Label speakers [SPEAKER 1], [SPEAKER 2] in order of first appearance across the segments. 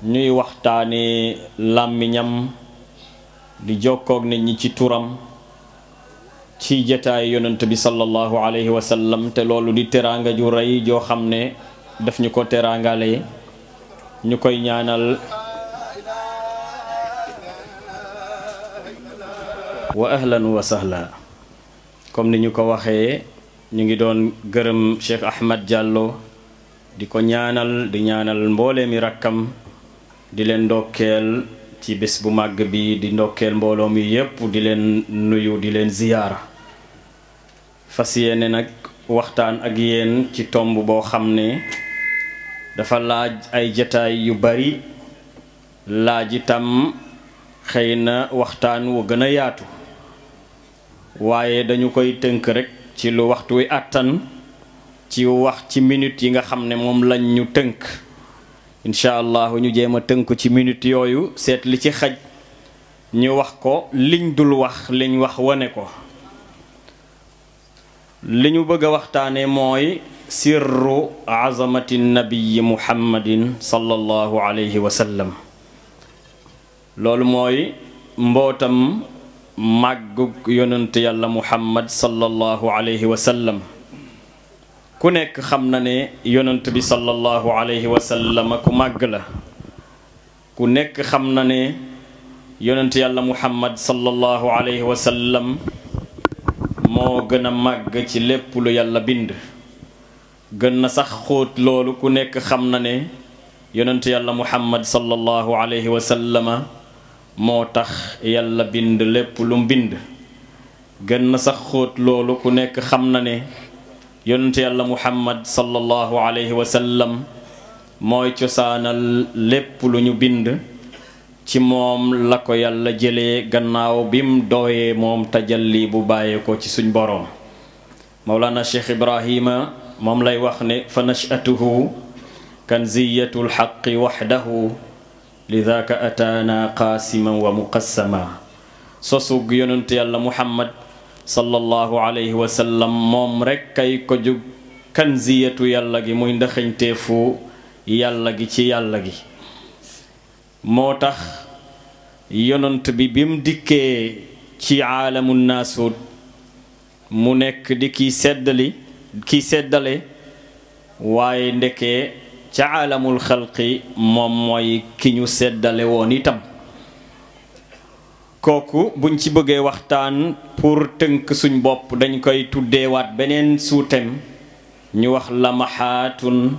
[SPEAKER 1] ñuy waxtaane làmmiñam di jokkoog nit ñi ci turam ci jataay yonent bi sallallahu alayhi wa sallam te loolu di teraanga ju rëy joo xam ne daf ñu ko teraangale ñu koy ñaanal wa ahlan wa sahla comme ni ñu ko waxee ñu ngi doon gërëm Cheikh Ahmed Diallo di ko ñaanal di ñaanal mbooleemi rakkam di leen ndokkeel ci bés bu màgg bi di ndokkeel mbooloo mi yépp di leen nuyu di leen ziyaara fas yéene nag waxtaan ak yéen ci tomb boo xam ne dafa laaj ay jataay yu bari laaj itam xëy na waxtaan wu gën a yaatu waaye dañu koy tënk rekk ci lu waxtu wi àttan ci wax ci minute yi nga xam ne moom lañ ñu tënk incha allah ñu jéem a tënk ci minute yooyu seet li ci xaj ñu wax ko liñ dul wax liñ wax wane ko li ñu bëgg a waxtaane mooy sirru azamati nabiyi muhammadin sallallahu alayhi wa sallam loolu mooy mbootam màggug yonent yàlla muhammad sallallahu alayhi wa sallam ku nekk xam na ne yonent bi sallallahu alayhi wa sallam ku màgg la ku nekk xam na ne yonent yàlla muhammad sallallahu alayhi wa sallam moo gën a màgg ci lépp lu yàlla bind gën na sax xóot loolu ku nekk xam na ne yonent yàlla muhammad sallallahu alayhi wa sallama moo tax yàlla bind lépp lu mbind gën na sax xóot loolu ku nekk xam na ne yonent yàlla muhammad sallallahu alayhi wa sallam mooy cosaanal lépp lu ñu bind ci moom la ko yàlla jëlee gannaaw bim dooyee moom tajalli bu bàyyee ko ci suñ boroom mawlana cheikh ibrahima moom lay wax ne fa nachatuhu kanziyatul xaqi waxdahu lidaka ataana qaasiman wa muqassama sosug yonent yàlla muhammad sallallahu alayhi wa sallam moom rekk kay ko jug kanziyatu yàlla gi muy ndaxañteefu yàlla gi ci yàlla gi moo tax yonent bi bim dikkee ci aalamu naasuut mu nekk di kiy seddale waaye ndekee ca aalamul xalqi moom mooy ki ñu seddale woon itam kooku buñ ci bëggee waxtaan pour tënk suñ bopp dañ koy tuddeewaat beneen suutem ñu wax lamaxaatun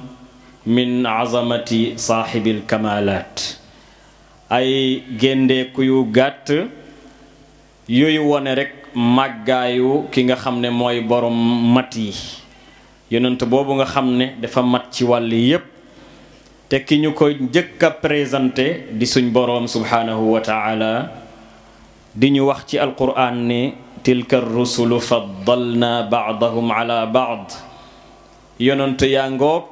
[SPEAKER 1] min azamati saaxibil kamalaat ay géndeeku yu gàtt yooyu wone rekk màggaayu ki nga xam ne mooy borom mat yi yonent boobu nga xam ne dafa mat ci wàll yépp te ki ñu koy njëkk a présenté di suñ boroom subhaanahu wa taala di ñu wax ci alquraan ne tilka rusulu faddalna baadahum ala baad yonent yaa ngoog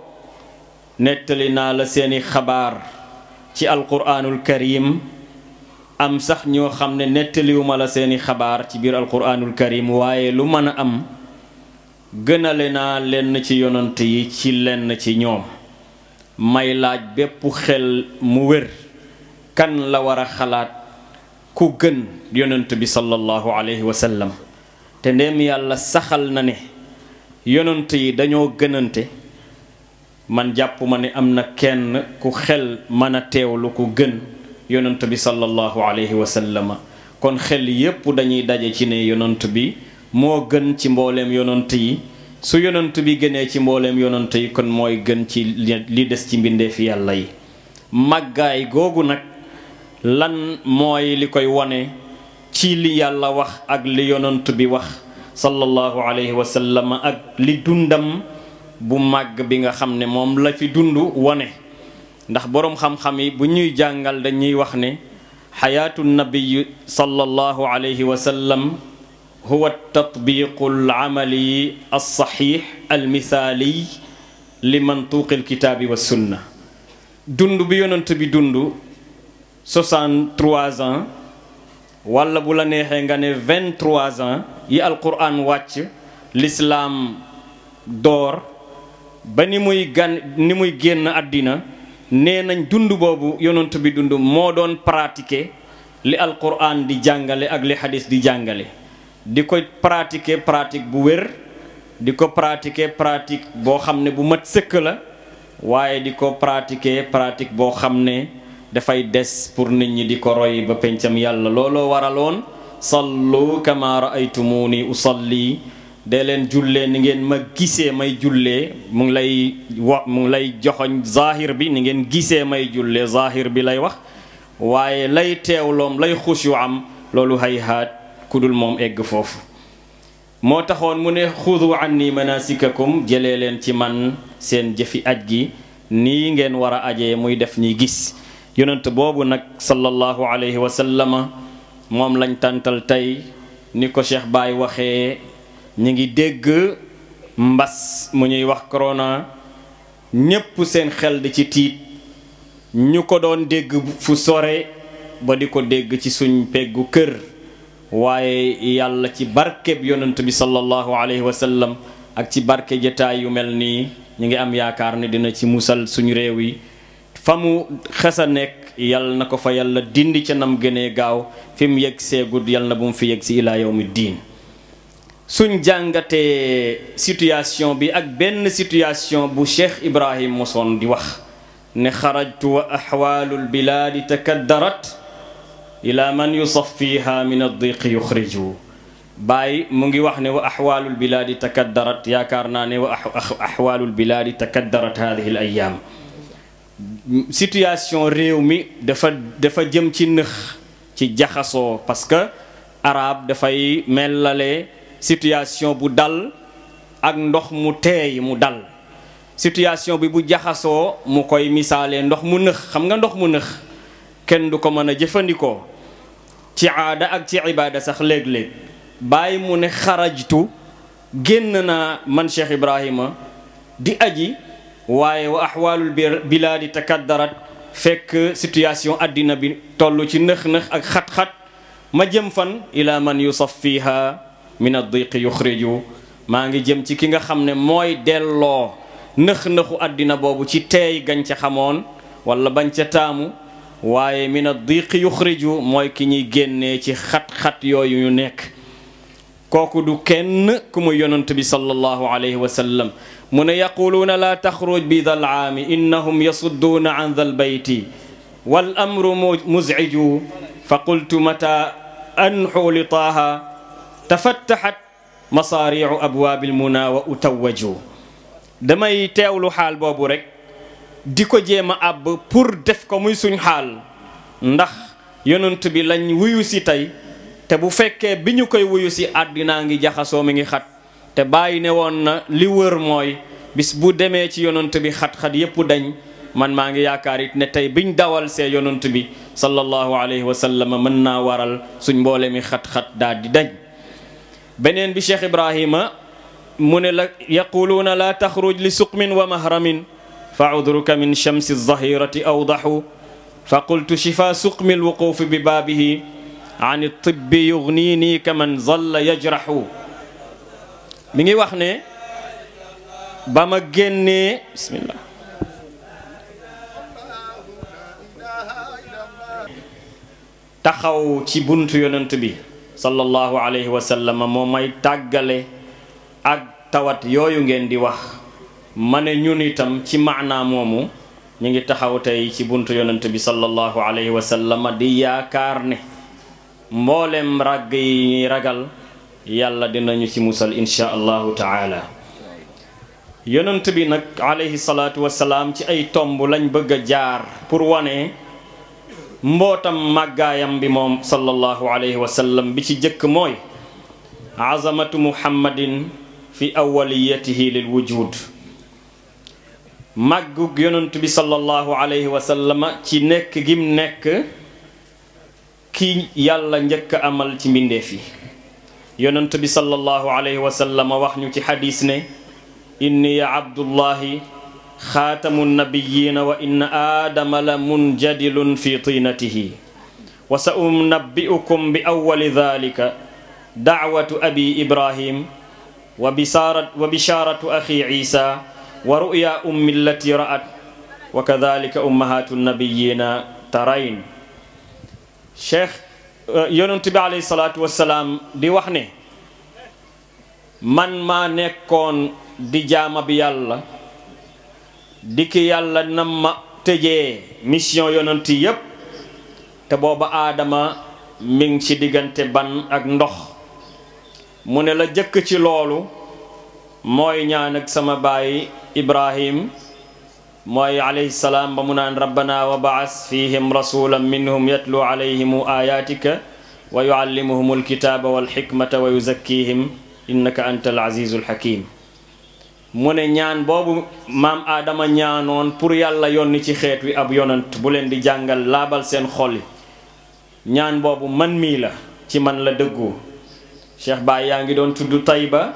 [SPEAKER 1] nettali naa la seeni xabaar ci alquraanul karim am sax ñoo xam ne nettaliwuma la seeni xabaar ci biir alquraanul karim waaye lu mën a am gënale naa lenn ci yonent yi ci lenn ci ñoom may laaj bépp xel mu wér kan la war a xalaat ku gën yonent bi sallallahu alayhi wa sallam te ndéem yàlla saxal na ne yonent yi dañoo gënante man jàpp ma ne am na kenn ku xel mën a teewlu ku gën yonent bi sallallahu alayhi wa sallam kon xel yépp dañuy daje ci ne yonent bi moo gën ci mbooleem yonent yi su yonent bi gënee ci mbooleem yonent yi kon mooy gën ci li des ci mbindeefi yàlla yi màggaay googu nag lan mooy li koy wone ci li yàlla wax ak li yonent bi wax sallallahu alayhi wa sallam ak li dundam bu màgg bi nga xam ne moom la fi dund wone ndax boroom xam-xam yi bu ñuy jàngal dañuy wax ne xayaatu nabiyi sallallahu alayhi wa sallam huwa tatbiqu al-amali as-saxiix al-misaali li mantuuqi al-kitaabi wa sunna dund bi yonent bi dund 63 ans wala bu la neexee nga ne 23 ans yi alquran wàcc l'islam door ba ni muy génn àddina nee nañ dund boobu yonent bi dund moo doon pratiquer li alquran di jàngale ak li hadis di jàngale di ko pratiquer pratique bu wér di ko pratiquer pratique boo xam ne bu mat sëkk la waaye di ko pratiquer pratique boo xam ne dafay des pour nit ñi di ko roy ba pencam yàlla looloo waraloon sallu kama ra'aytumuni usalli dee leen jullee ni ngeen ma gisee may jullee mu ngi lay joxoñ zahir bi ni ngeen gisee may jullee zahir bi lay wax waaye lay teewloom lay xushu am loolu hayhaat kudul moom egg foofu moo taxoon mu ne xudu anni manasikakum jëlee leen ci man seen jëfi aj gi nii ngeen war a ajee muy def ñi gis yonent boobu nag sallallahu alayhi wa sallama moom lañ tàntal tey ni ko Cheikh Baye waxee ñi ngi dégg mbas mu ñuy wax corona ñépp seen xel di ci tiit ñu ko doon dégg fu sore ba di ko dégg ci suñ peggu kër waaye yàlla ci barkeb yonent bi sallallahu alayhi wa sallam ak ci barke jotaay yu mel nii ñu ngi am yaakaar ne dina ci musal suñu réew yi fa mu xesa nekk yàlla na ko fa yàlla dindi ca nam gënee gaaw fi mu yegg seegud yàlla na bu mu fi yegg si ilaa yawmi diin suñ jàngatee situation bi ak benn situation bu Cheikh Ibrahim mosoon di wax ne xarajtu wa axwaalul bilaadi takaddarat ila man yusaffiha min addiqi yuxriju Baay mu ngi wax ne wa axwaalul bilaadi takaddarat yaakaar naa ne wa axwaalul bilaadi takaddarat hadihi al ayyaam situation réew mi dafa jëm ci nëx ci jaxasoo parce que arab dafay mellale situation bu dal ak ndox mu teey mu dal situation bi bu jaxasoo mu koy misaalee ndox mu nëx xam nga ndox mu nëx kenn du ko mën a jëfandikoo ci aada ak ci ibaada sax léeg-léeg bàyyi mu ne xarajtu génn naa man Cheikh Ibrahima di aji waaye wa axwaalul bilaadi takaddarat fekk situation addina bi toll ci nëx-nëx ak xat-xat ma jëm fan ila man yusaffiha min addiqi yuxriju maa ngi jëm ci ki nga xam ne mooy delloo nëx-nëxu addina boobu ci teey gañ ca xamoon wala bañ ca taamu waaye min addiqi yuxriju mooy ki ñuy génnee ci xat-xat yooyu ñu nekk kooku du kenn ku mu yonent bi sallallahu alayhi wa sallam mu ne yaquluuna laa taxruj bi dal aami innahum yasudduuna an dal bayti wal amru muzciju fa qultu mata anxu li taaha tafattaxat masaaricu abwaabil muna wa utawaju damay teewlu xaal boobu rek di ko jéem a àbb pour def ko muy suñ xaal ndax yonent bi lañ wuyu si tey te bu fekkee bi ñu koy wuyu si àddinaa ngi jaxasoo mi ngi xat te bàyyi ne woon na li wër mooy bis bu demee ci yonent bi xat-xat yépp dañ man maa ngi yaakaar it ne tey biñ dawal see yonent bi sallallahu alayhi wa sallam mën naa waral suñ mboole mi xat-xat daal di dañ beneen bi Cheikh Ibrahima mu ne la yaquluuna laa taxruj li suqmin wa mahramin fa udruka min shamsi zahirati awdaxu fa qultu shifa suqmi alwuqufi bi baabihi an tibbi yugnini kaman zalla yajraxu mi ngi wax ne ba ma génnee bismillah taxaw ci buntu yonent bi sallallahu alayhi wa sallam moo may tàggale ak tawat yooyu ngeen di wax ma ne ñun itam ci maanaa moomu ñu ngi taxaw tey ci buntu yonent bi sallallahu alayhi wa sallam di yaakaar ne mboolem ràgg yi ñuy ragal yàlla dinañu ci musal insha allahu taala yonent bi nag alayhi salaatu wasalaam ci ay tomb lañ bëgg a jaar pour wane mbootam màggaayam bi moom sallallahu alayhi wa sallam bi ci jëkk mooy azamatu muhammadin fi awaliyatihi lil wujud màggug yonent bi sallallahu alayhi wa sallam ci nekk gim nekk ki yàlla njëkk amal ci mbindeef yi yonent bi sallallahu alayhi wa sallam wax ñu ci xadis ne inni ya abdullahi xaatamu nabiyina wa inna aadama la munjadilun fi tinatihi wa sa unabbi'ukum bi awwali dhalika da'watu abi ibrahim wa bisharatu axi isa wa ru'ya ummi allati ra'at wa kadhalika ummahatu nabiyina tarayn. cheikh yonent bi alayhi salaatu wassalaam di wax ne man maa nekkoon di jaama bi yàlla di ki yàlla nam ma tëjee mission yonent yépp te booba aadama mi ngi ci diggante ban ak ndox mu ne la jëkk ci loolu mooy ñaan ak sama baay Ibrahim mooy alayhi salaam ba mu naan rabbana wa baas fihim rasulan minhum yatlu alayhim ayatika wa yuallimuhum alkitaba walxikmata wa yuzakkihim innaka anta alazizul hakim. mu ne ñaan boobu maam aadama ñaanoon pour yàlla yónni ci xeet wi ab yonant bu leen di jàngal laabal seen xol yi ñaan boobu man mii la ci man la dëggu. cheikh baay yaa ngi doon tudd Tayba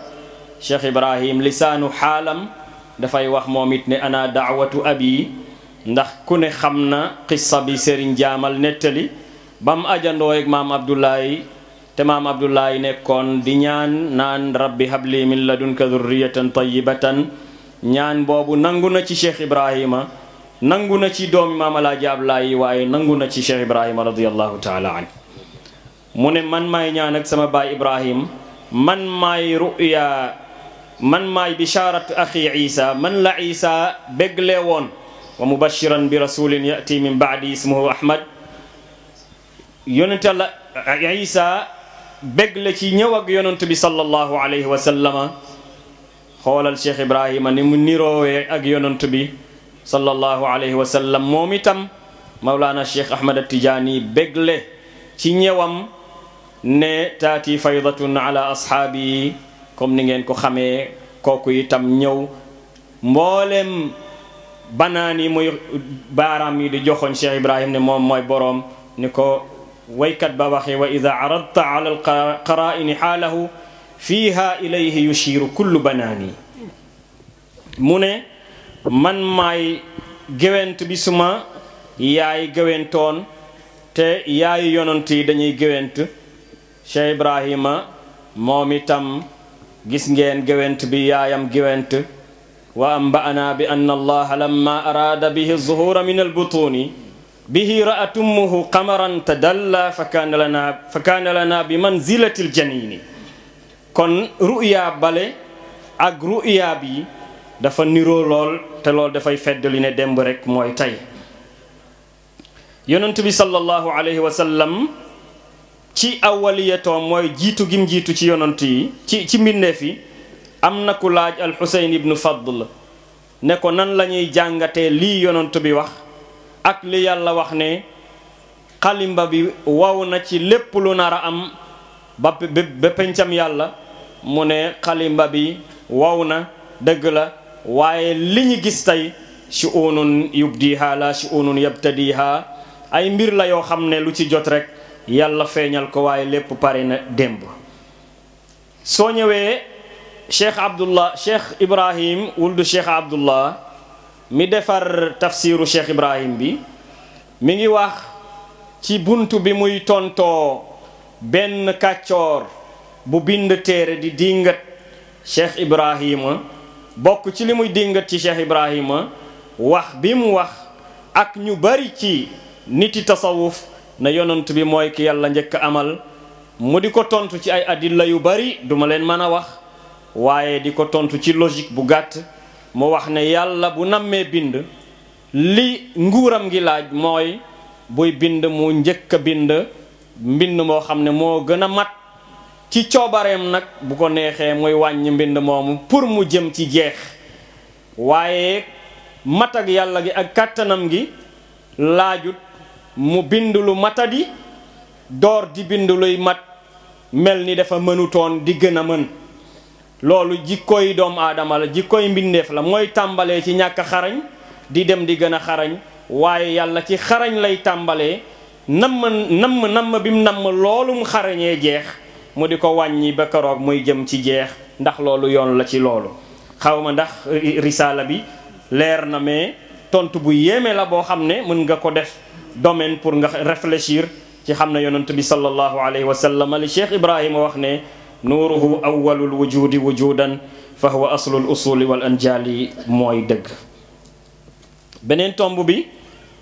[SPEAKER 1] cheikh Ibrahim lisaanu xaalam dafay wax moom it ne ana daawatu abi ndax ku ne xam na qissa bi Serigne Jaamal nettali ba mu ajandoo ak maam Abdoulaye te maam Abdoulaye nekkoon di ñaan naan rabbi habli min ladunka dhurriyatan tayyibatan ñaan boobu nangu na ci cheikh Ibrahima nangu na ci doomi maam Alaaji Abdoulaye waaye nangu na ci cheikh Ibrahima radiyallahu taala an. mu ne man maay ñaan ak sama baay Ibrahim man maay ruya man maay bisharat axi Isa man la Isa bégle woon wa mubashiran bi rasulin yati min baadi ismuhu Ahmad. yonente la Isa bégle ci ñëw ak yonent bi sallallahu alayhi wa sallama. xoolal cheikh Ibrahima ni mu niroowee ak yonent bi sallallahu alayhi wa sallam moom itam Mawlana cheikh Ahmad At-Tijaani bégle ci ñëwam ne taati faydatun ala ashaabi comme ni ngeen ko xamee kooku itam ñëw mboolem banaan yi muy baaraam yi di joxoon cheikh Ibrahim ne moom mooy boroom ni ko waykat ba waxee wa ida aradta ala alqaraa'ini xaalahu fiiha ilayhi yushiru kullu banaani. mu ne man maay géwent bi suma yaay géwentoon te yaayu yonent yi dañuy géwent cheikh Ibrahima moom itam gis ngeen géwent bi yaayam géwent wa amba'ana bi anna allaha lamma araada bihi zuhura min albutuni bihi ra'at ummuhu qamaran tadalla fa kaana lana bi manzilati aljanini. kon ru'ya bale ak ru'ya bi dafa niroo lool te lool dafay feddali ne démb rek mooy tey. yonent bi sallallahu alayhi wa sallam ci awaliyatoom mooy jiitu gim jiitu ci yonent yi ci mbindeef yi am na ku laaj al-Husayn ibnu Fadl ne ko nan la ñuy jàngatee lii yonent bi wax ak li yàlla wax ne xalimba bi waw na ci lépp lu nar a am ba pencam yàlla. mu ne xalimba bi waw na dëgg la waaye li ñu gis tey shu'unun yubdiha la shu'unun yabtadiha ay mbir la yoo xam ne lu ci jot rek yàlla feeñal ko waaye lépp pare na démb. soo ñëwee cheikh Ibrahim wuldu cheikh Abdullah mi defar tafsiru cheikh Ibrahim bi mi ngi wax ci buntu bi muy tontoo benn kàccoor bu bind téere di dingat cheikh Ibrahima bokk ci li muy dingat ci cheikh Ibrahima wax bi mu wax ak ñu bari ci niti tasawuf na yonent bi mooy ki yàlla njëkk amal mu di ko tontu ci ay adilla yu bari duma leen mën a wax waaye di ko tontu ci logique bu gàtt mu wax ne yàlla bu nammee bind li nguuram gi laaj mooy buy bind mu njëkk a bind mbind moo xam ne moo gën a mat ci coobareem nag bu ko neexee muy wàññi mbind moomu pour mu jëm ci jeex waaye mat ak yàlla gi ak kàttanam gi laajut mu bind lu matadi door di bind luy mat mel ni dafa mënutoon di gën a mën. loolu jikkooy doomu aadama la jikkooy mbindeef la mooy tàmbalee ci ñàkk xarañ di dem di gën a xarañ waaye yàlla ci xarañ lay tàmbalee namm bi mu namm loolu mu xarañee jeex mu di ko wàññi ba keroog muy jëm ci jeex ndax loolu yoon la ci loolu. xawma ndax risaala bi leer na mais tontu bu yéeme la boo xam ne mën nga ko def domaine pour nga réfléchir ci xam ne yonent bi sallallahu alayhi wa sallam li cheikh Ibrahima wax ne nuuruhu awwalul wujudi wujudan fa huwa aslul usuli wal anjali mooy dëgg. beneen tomb bi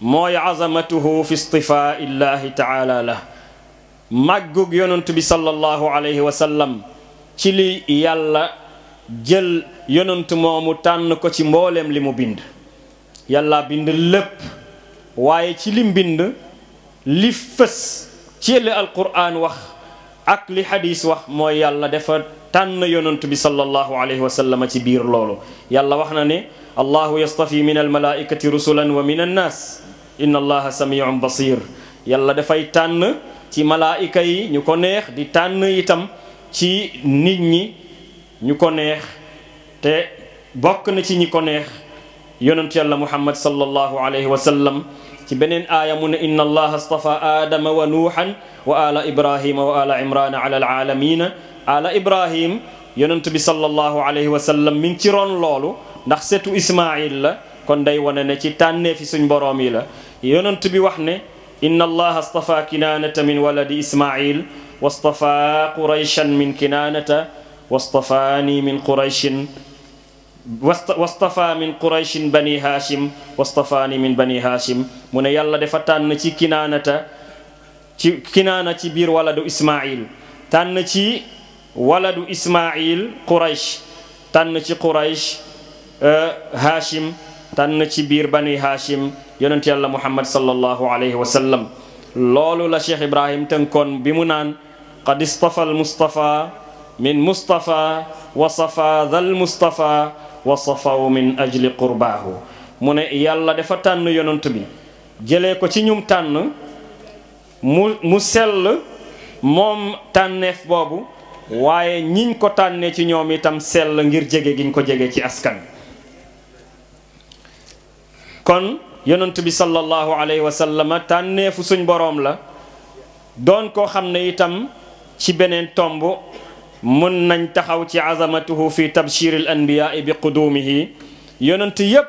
[SPEAKER 1] mooy azamatuhu fi istifaa illahi taala la màggug yonent bi sallallahu alayhi wa sallam ci li yàlla jël yonent moomu tànn ko ci mbooleem li mu bind. yàlla bind lépp waaye ci lim bind li fës ci li alquran wax ak li hadis wax mooy yàlla dafa tànn yonent bi sallallahu alayhi wa sallam ci biir loolu. yàlla wax na ne allahu yastafi min almalaikati rusulan wa min annas inna allaha samiun basir. yàlla dafay tànn ci malaayika yi ñu ko neex di tànn itam ci nit ñi ñu ko neex te bokk na ci ñi ko neex yonent yàlla muhammad sallallahu alayhi wa sallam ci beneen aaya mu ne inna allaha astafa aadama wa nuuhan wa ala ibrahima wa ala imrana ala alalamina ala ibrahim yonent bi sallallahu alayhi wa sallam mi ngi ci ron loolu ndax setu ismail la kon day wane ne ci tànnee fi suñ boroom yi la. yonent bi wax ne inna allaha astafa kinaanata min waladi ismail wastafa qurayshan min kinaanata wastafaani min qurayshin wastafa min qurayshin bani hashim wastafaani min bani hashim mu ne yàlla dafa tànn ci kinaanata ci kinaana ci biir waladu ismail tànn ci waladu ismail quraysh tànn ci quraysh hashim tànn ci biir bani hashim yonent yàlla muhammad sallallahu alayhi wa sallam. loolu la cheikh ibrahim tënkoon bi mu naan qad istafa al mustafa min mustafa wa safa dhal mustafa wa safaw min ajli qurbaahu mu ne yàlla dafa tànn yonent bi jëlee ko ci ñum tànn mu sell moom tànneef boobu waaye ñiñ ko tànnee ci ñoom itam sell ngir jege giñ ko jege ci askan. kon yonent bi sallallahu alayhi wa sallam tànneefu suñ boroom la doon koo xam ne itam ci beneen tomb mun nañ taxaw ci azamatuhu fi tabshir al anbiyaa bi qudumihi yonent yépp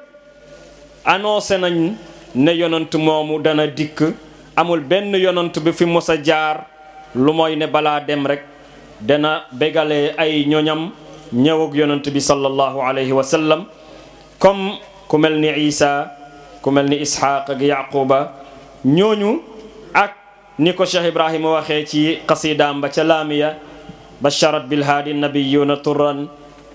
[SPEAKER 1] annoncé nañ ne yonent moomu dana dikk amul benn yonent bi fi mos a jaar lu mooy ne balaa dem rek dana bégalee ay ñoñam ñëwug yonent bi sallallahu alayhi wa sallam comme ku mel ni Isa ku mel ni Isxaaq ak Yaquba ñooñu ak ni ko Cheikh Ibrahima waxee ci qasidaam ba ca laamiya basharat bilhaadi nabiyuna turran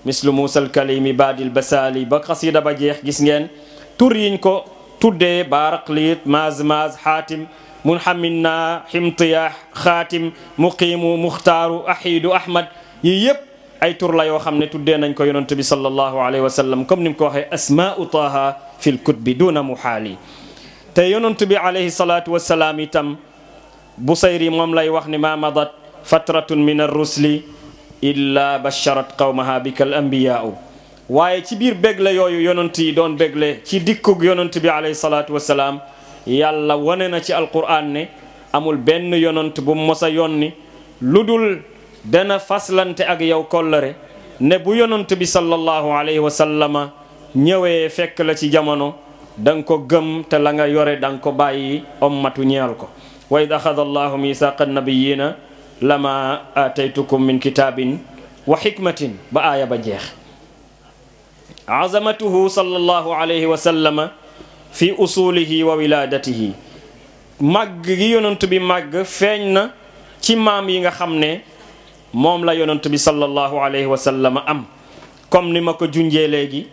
[SPEAKER 1] mislu Muusa alkalimi baadil basaali ba qasida ba jeex gis ngeen tur yiñ ko tuddee Baaraqliit Maaz Xaatim Munhaminna Himtiyaax Xaatim Muqiimu Muxtaaru Ahiidu Ahmad yii yëpp ay tur la yoo xam ne tuddee nañ ko yonent bi sallallahu alayhi wa sallam comme ni mu ko waxee asmaa'u taaha fi lkutbi duna muhaali. te yonent bi alayhi salaatu wa salaam itam Busayri moom lay wax ne ma madat fatratun min ar-rusli illa basharat qawmaha bika al anbiyaa'u waaye ci biir bégle yooyu yonent yi doon bégle ci dikkug yonent bi alayhi salaatu wa salaam yàlla wane na ci alquran ne amul benn yonent bu mos a yónni lu dul dana faslante ak yow kollëre ne bu yonent bi sallallahu alayhi wa sallama ñëwee fekk la ci jamono danga ko gëm te la nga yore danga ko bàyyi ommatu ñeel ko. wa id axada allahu mithaqa annabiyina lama ataytukum min kitabin wa hikmatin ba aaya ba jeex. azamatuhu sallallahu alayhi wa sallama fi usulihi wa wiladatihi màgg gi yonent bi màgg feeñ na ci maam yi nga xam ne moom la yonent bi sallallahu alayhi wa sallam am comme ni ma ko junjee léegi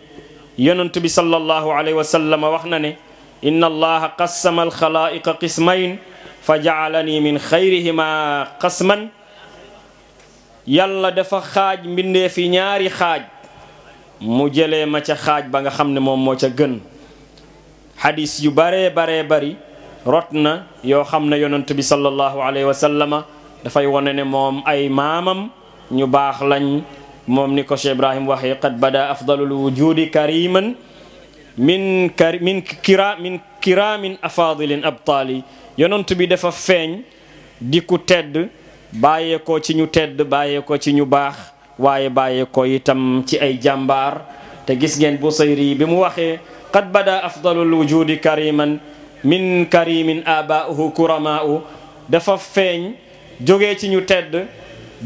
[SPEAKER 1] yonent bi sallallahu alayhi wa sallam wax na ne inna allaha qassama alxalaa'iqa qismayn fa ja'alani min xayrihima qasman yàlla dafa xaaj mbindee fi ñaari xaaj mu jëlee ma ca xaaj ba nga xam ne moom moo ca gën. xadis yu baree bari rot na yoo xam ne yonent bi sallallahu alayhi wa sallama dafay wone ne moom ay maamam ñu baax lañ moom ni ko Cheikh Ibrahim waxee qad bada afdalul wujudi kariman min kiraamin afadilin abtaali yonent bi dafa feeñ di ku tedd bàyyee ko ci ñu tedd bàyyee ko ci ñu baax waaye bàyyee ko itam ci ay jàmbaar te gis ngeen Busayri bi mu waxee qad bada afdalul wujudi kariman min karimin abaa'uhu kuramaa'u dafa feeñ jógee ci ñu tedd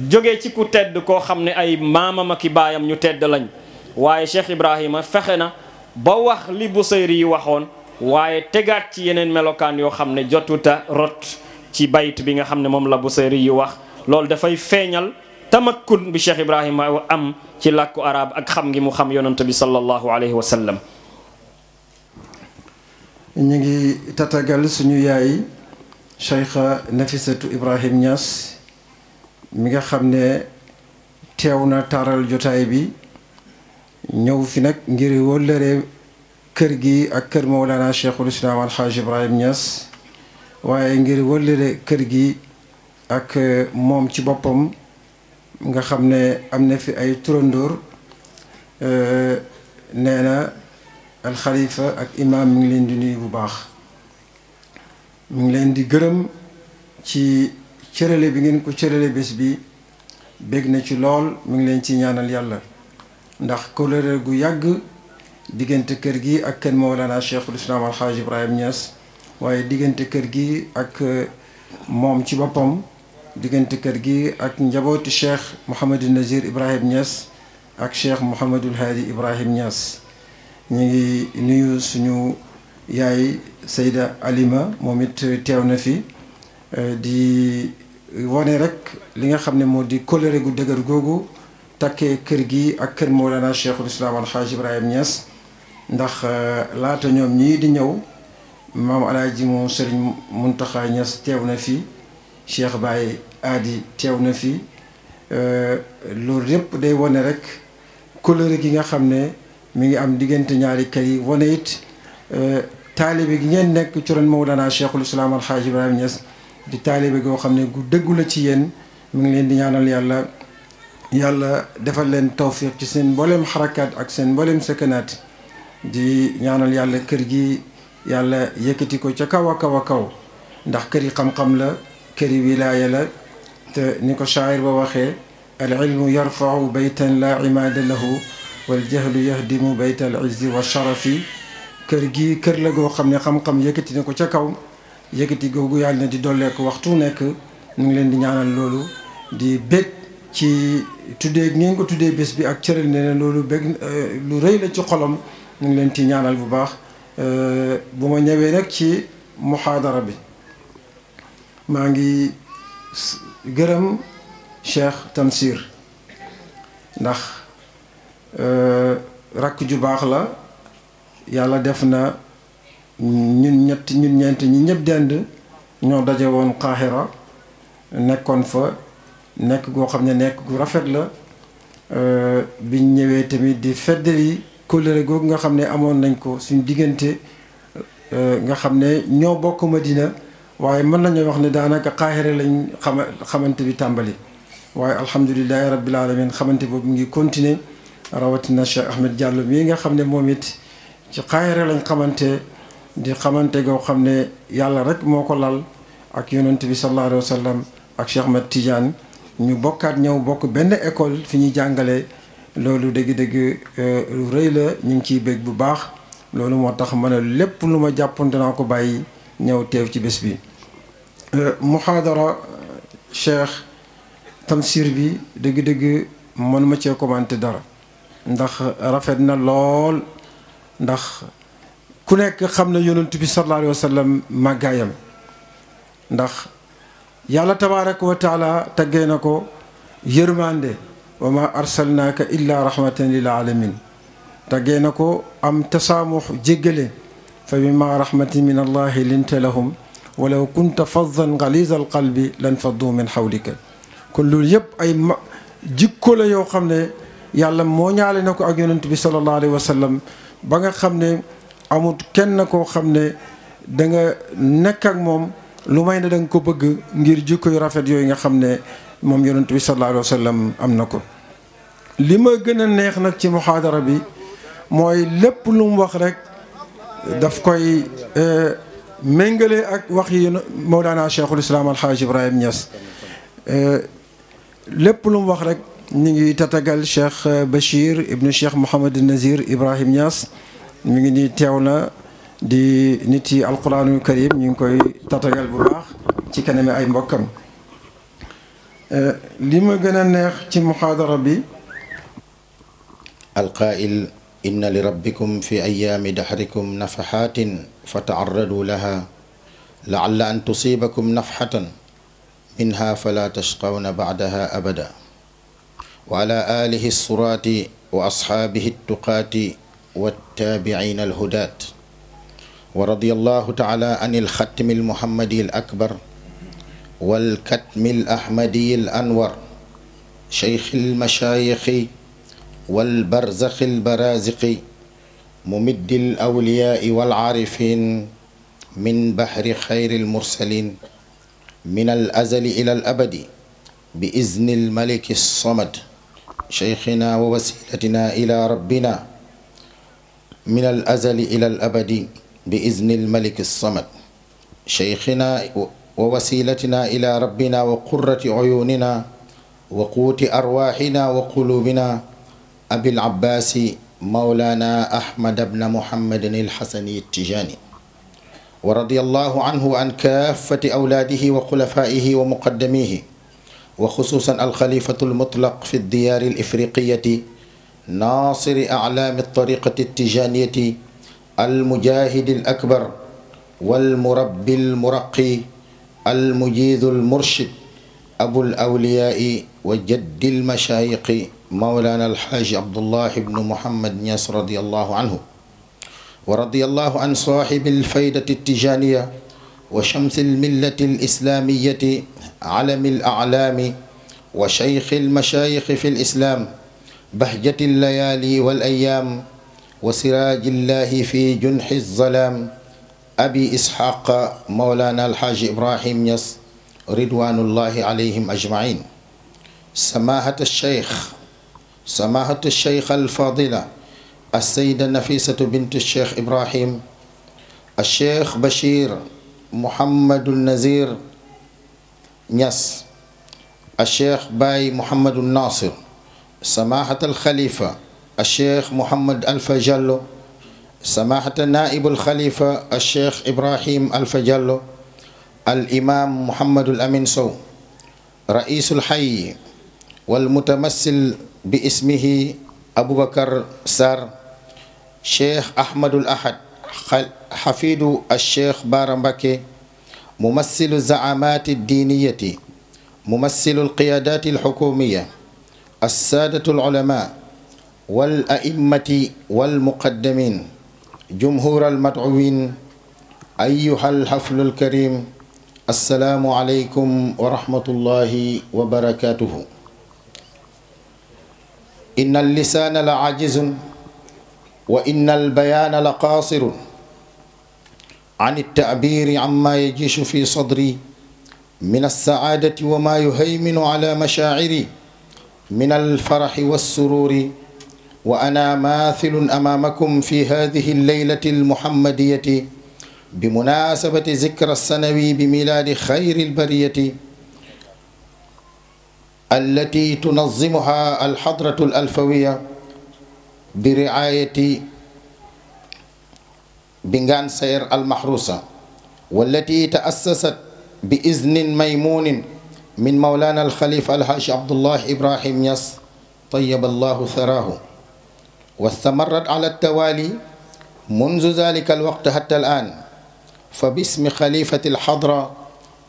[SPEAKER 1] jógee ci ku tedd koo xam ne ay maamam ak i baayam ñu tedd lañ waaye Cheikh Ibrahima fexe na ba wax li Busayri yi waxoon waaye tegaat ci yeneen melokaan yoo xam ne jotuta rot ci bayt bi nga xam ne moom la Busayri yu wax. loolu dafay feeñal tamakkun bi Cheikh Ibrahima am ci làkku arab ak xam ngi mu xam yonent bi sallallahu alayhi wa sallam.
[SPEAKER 2] ñu ngi tatagal suñu yaay Cheikha Nafisatu Ibrahim Niass mi nga xam ne teew na taaral jotaay bi ñëw fi nag ngir wóllëre kër gi ak kër Mawlana Cheikhul Islam Alhaaj Ibrahim Niass waaye ngir wóllëre kër gi ak moom ci boppam nga xam ne am na fi ay turandoor nee na alxalifa ak imaam mi ngi leen di nuyu bu baax mi ngi leen di gërëm ci cërale bi ngeen ko cërale bés bi bég na ci lool mi ngi leen ci ñaanal yàlla ndax kóllëre gu yàgg diggante kër gi ak kër Mawlana Cheikhul Islam Alhaaj Ibrahim Niass waaye diggante kër gi ak moom ci boppam diggante kër gi ak njabooti Cheikh Mouhamadul Nazir Ibrahim Niass ak Cheikh Mouhamadul Hadi Ibrahim Niass ñu ngi nuyu suñu yaay Sayda Alima moom it teew na fi di wone rek li nga xam ne moo di kóllëre gu dëgër googu takkee kër gi ak kër Mawlana Cheikhul Islam Alhaaj Ibrahim Niass ndax laata ñoom ñii di ñëw maam alaaji moom Sëriñ Muntaxa Niass teew na fi Cheikh Baye Adi teew na fi loolu yépp day wone rek kóllëre gi nga xam ne mi ngi am diggante ñaari kër yi wane it taalibe gi ngeen nekk ci ron Mawlana Cheikhul Islam Alhaaj Ibrahim Niass di taalibe goo xam ne gu dëggu la ci yéen mi ngi leen di ñaanal yàlla defal leen tawfiq ci seen mboolem xarakaat ak seen mboolem sakanaat di ñaanal yàlla kër gi yàlla yëkkati ko ca kaw a kaw a kaw ndax kër yi xam-xam la kër yi wilaaya la te ni ko shaayir ba waxee al ilmu yarfau baytan la imaada lahu wal jahlu yahdimu bayta al izzi wa sharafi kër gi kër la goo xam ne xam-xam yëkkati na ko ca kaw yëkkati googu yàlla na di dolleeku waxtu nekk ñu ngi leen di ñaanal loolu di bég ci tuddee ngeen ko tuddee bés bi ak cëral ne loolu bég lu rëy la ci xolam ñu ngi leen ci ñaanal bu baax bu ma ñëwee nag ci muhaadara bi maa ngi gërëm Cheikh Tamsir ndax rakk ju baax la yàlla def na ñun ñeent ñi ñëpp dend ñoo daje woon Qahira nekkoon fa nekk goo xam ne nekk gu rafet la biñ ñëwee tamit di feddali kóllëre googu nga xam ne amoon nañ ko suñ diggante nga xam ne ñoo bokk Madina waaye mën nañoo wax ne daanaka Qahira lañ xamante bi tàmbali waaye alhamdulilahi rabbil alamin xamante boobu ngi continuer rawatina Cheikh Ahmed Diallo mii nga xam ne moom it ci Qahira lañ xamante goo xam ne yàlla rek moo ko lal ak yonent bi sallallahu alayhi wa sallam ak Cheikh Ahmed Tidiane ñu bokkaat ñëw bokk benn école fi ñuy jàngale loolu dëgg-dëgg lu rëy la ñu ngi ciy bég bu baax loolu moo tax ma ne lépp lu ma jàppoon dinaa ko bàyyi ñëw teew ci bés bi muhaadara Cheikh Tamsir bi dëgg-dëgg mënuma cee commenté dara ndax rafet na lool ndax ku nekk xam na yonent bi sallallahu alayhi wa sallam màggaayam ndax yàlla tabaaraka wa taala taggee na ko yërmande wa ma arsalnaaka illa rahmatan lil alamin taggee na ko am tasaamux jéggale fa bima rahmatin min allahi linta lahum walaw kunta faddan galiza al qalbi lan faddu min xawlika kon loolu yëpp ay jikko la yoo xam ne yàlla moo ñaale na ko ak yonent bi sallallahu alayhi wa sallam ba nga xam ne amut kenn koo xam ne da nga nekk ak moom lu may ne da nga ko bëgg ngir jikko yu rafet yooyu nga xam ne moom yonent bi sallallahu alayhi wa sallam am na ko li ma gën a neex nag ci muhaadara bi mooy lépp lu mu wax rek daf koy méngale ak wax yi Mawlana Cheikhul Islam Alhaaj Ibrahim Niass lépp lu mu wax rek ñu ngi tatagal Cheikh Bachir ibnu Cheikh Mouhamad Nazir Ibrahim Niass mi ngi nii teew na di nit yi alquranul karim ñu ngi koy tatagal bu baax ci kanami ay mbokkam li ma gën a neex ci muhaadara bi
[SPEAKER 3] alqaa'il إن لربكم في أيام دهركم نفحات فتعرضوا لها لعل أن تصيبكم نفحة منها فلا تشقون بعدها أبدا. وعلى آله الصراط وأصحابه التقاة والتابعين الهداة. ورضي الله تعالى عن الختم المحمدي الأكبر والكتم الأحمدي الأنور شيخ المشايخ والبرزخ البرازق ممد الأولياء والعارفين من بحر خير المرسلين من الأزل إلى الأبد بإذن الملك الصمد شيخنا ووسيلتنا إلى ربنا من الأزل إلى الأبد بإذن الملك الصمد شيخنا ووسيلتنا إلى ربنا وقرة عيوننا وقوت أرواحنا وقلوبنا أبي العباس مولانا أحمد بن محمد الحسني التجاني. ورضي الله عنه عن كافة أولاده وخلفائه ومقدميه، وخصوصا الخليفة المطلق في الديار الإفريقية ناصر أعلام الطريقة التجانية المجاهد الأكبر والمربي المرقي المجيد المرشد أبو الأولياء وجد المشايخ مولانا الحاج عبد الله بن محمد نياس رضي الله عنه. ورضي الله عن صاحب الفيدة التجانية وشمس الملة الإسلامية علم الأعلام وشيخ المشايخ في الإسلام بهجة الليالي والأيام وسراج الله في جنح الظلام أبي إسحاق مولانا الحاج إبراهيم نياس رضوان الله عليهم أجمعين. سماحة الشيخ الفاضلة السيدة نفيسة بنت الشيخ إبراهيم، الشيخ بشير محمد النزير نياس، الشيخ باي محمد الناصر، سماحة الخليفة الشيخ محمد الفجلو، سماحة نائب الخليفة الشيخ إبراهيم الفجلو، الإمام محمد الأمين سو، رئيس الحي والمتمثل باسمه أبو بكر سار، شيخ أحمد الأحد حفيد الشيخ بارمبكي، ممثل الزعامات الدينية، ممثل القيادات الحكومية، السادة العلماء والأئمة والمقدمين، جمهور المدعوين، أيها الحفل الكريم، السلام عليكم ورحمة الله وبركاته. إن اللسان لعاجز وإن البيان لقاصر عن التعبير عما يجيش في صدري من السعادة وما يهيمن على مشاعري من الفرح والسرور، وأنا ماثل أمامكم في هذه الليلة المحمدية بمناسبة ذكرى السنوي بميلاد خير البرية التي تنظمها الحضرة الألفوية برعاية بنغان سير المحروسة، والتي تأسست بإذن ميمون من مولانا الخليفة الحاج عبد الله إبراهيم نياس طيب الله ثراه، واستمرت على التوالي منذ ذلك الوقت حتى الآن. فباسم خليفة الحضرة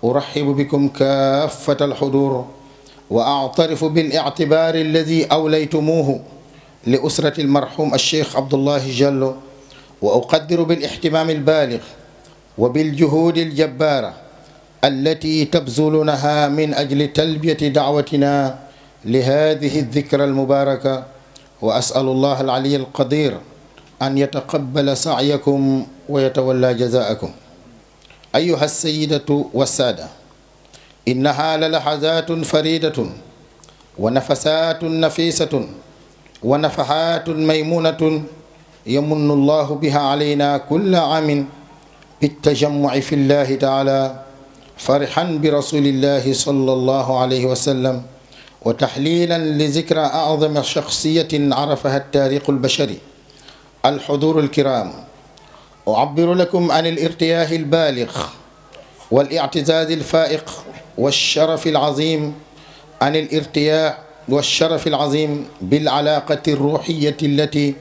[SPEAKER 3] أرحب بكم كافة الحضور، وأعترف بالاعتبار الذي أوليتموه لأسرة المرحوم الشيخ عبد الله جلو، وأقدر بالاهتمام البالغ وبالجهود الجبارة التي تبذلونها من أجل تلبية دعوتنا لهذه الذكرى المباركة، وأسأل الله العلي القدير أن يتقبل سعيكم ويتولى جزاءكم. أيها السيدة والسادة، إنها للحظات فريدة ونفسات نفيسة ونفحات ميمونة يمن الله بها علينا كل عام بالتجمع في الله تعالى فرحا برسول الله صلى الله عليه وسلم، وتحليلا لذكرى أعظم شخصية عرفها التاريخ البشري. الحضور الكرام، أعبر لكم عن الارتياح البالغ والاعتزاز الفائق والشرف العظيم، عن الارتياح والشرف العظيم بالعلاقة الروحية التي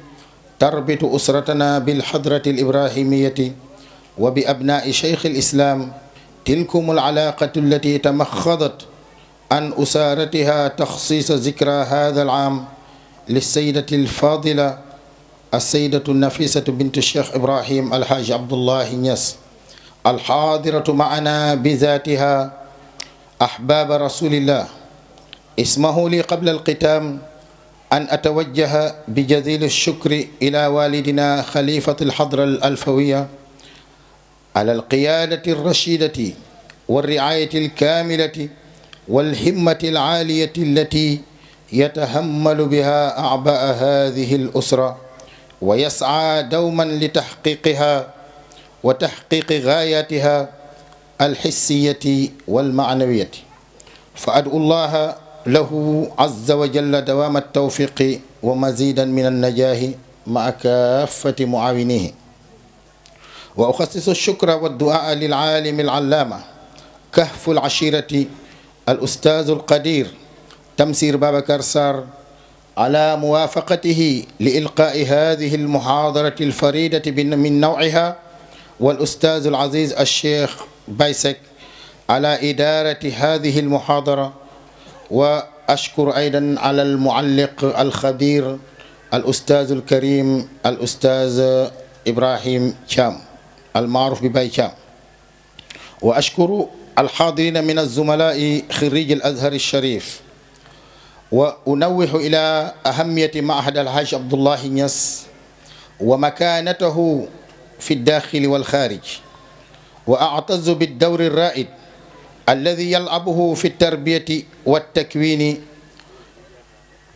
[SPEAKER 3] تربط أسرتنا بالحضرة الإبراهيمية وبأبناء شيخ الإسلام تلكم العلاقة التي تمخضت عن أسارتها تخصيص ذكرى هذا العام للسيدة الفاضلة السيدة النفيسة بنت الشيخ إبراهيم الحاج عبد الله نياس الحاضرة معنا بذاتها. أحباب رسول الله، اسمحوا لي قبل الختام أن أتوجه بجزيل الشكر إلى والدنا خليفة الحضرة الألفوية على القيادة الرشيدة والرعاية الكاملة والهمة العالية التي يتحمل بها أعباء هذه الأسرة ويسعى دوما لتحقيقها وتحقيق غاياتها الحسية والمعنوية. فأدعو الله له عز وجل دوام التوفيق ومزيدا من النجاح مع كافة معاونيه. وأخصص الشكر والدعاء للعالم العلامة كهف العشيرة الأستاذ القدير تمسير بابكر سار على موافقته لإلقاء هذه المحاضرة الفريدة من نوعها، والأستاذ العزيز الشيخ بايسك على إدارة هذه المحاضرة. وأشكر أيضا على المعلق الخبير الأستاذ الكريم الأستاذ إبراهيم شام المعروف بباي شام. وأشكر الحاضرين من الزملاء خريج الأزهر الشريف. وأنوه إلى أهمية معهد الحاج عبد الله نياس ومكانته في الداخل والخارج، وأعتز بالدور الرائد الذي يلعبه في التربية والتكوين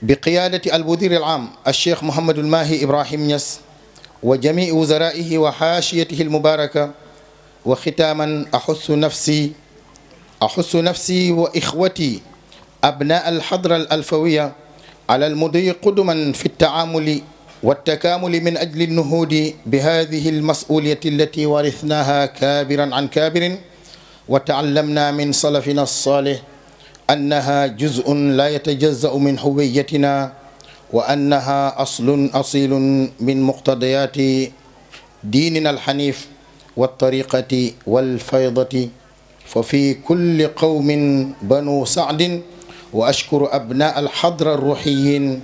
[SPEAKER 3] بقيادة المدير العام الشيخ محمد الماهي إبراهيم نياس وجميع وزرائه وحاشيته المباركة. وختاما أحث نفسي وإخوتي أبناء الحضرة الألفوية على المضي قدما في التعامل والتكامل من أجل النهوض بهذه المسؤولية التي ورثناها كابرا عن كابر، وتعلمنا من سلفنا الصالح أنها جزء لا يتجزأ من هويتنا، وأنها أصل أصيل من مقتضيات ديننا الحنيف والطريقة والفيضة. ففي كل قوم بنو سعد. وأشكر أبناء الحضرة الروحيين.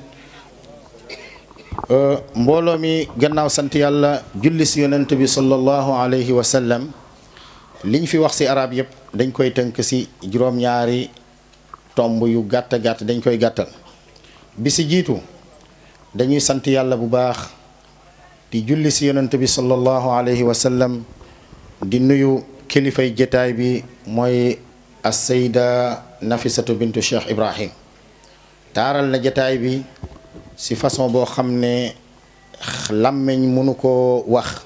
[SPEAKER 3] mbooloo mi gannaaw sant yàlla julli si yonent bi sallallahu alayhi wa sallam, liñ fi wax si arab yëpp dañ koy tënk si juróom-ñaari tomb yu gàtt gàtt dañ koy gàttal. bi si jiitu dañuy sant yàlla bu baax di julli si yonent bi sallallahu alayhi wa sallam, di nuyu kilifay jataay bi mooy as-sayda Nafisatu bintu Cheikh Ibrahim. taaral na jataay bi si façon boo xam ne làmmeñ mënu ko wax,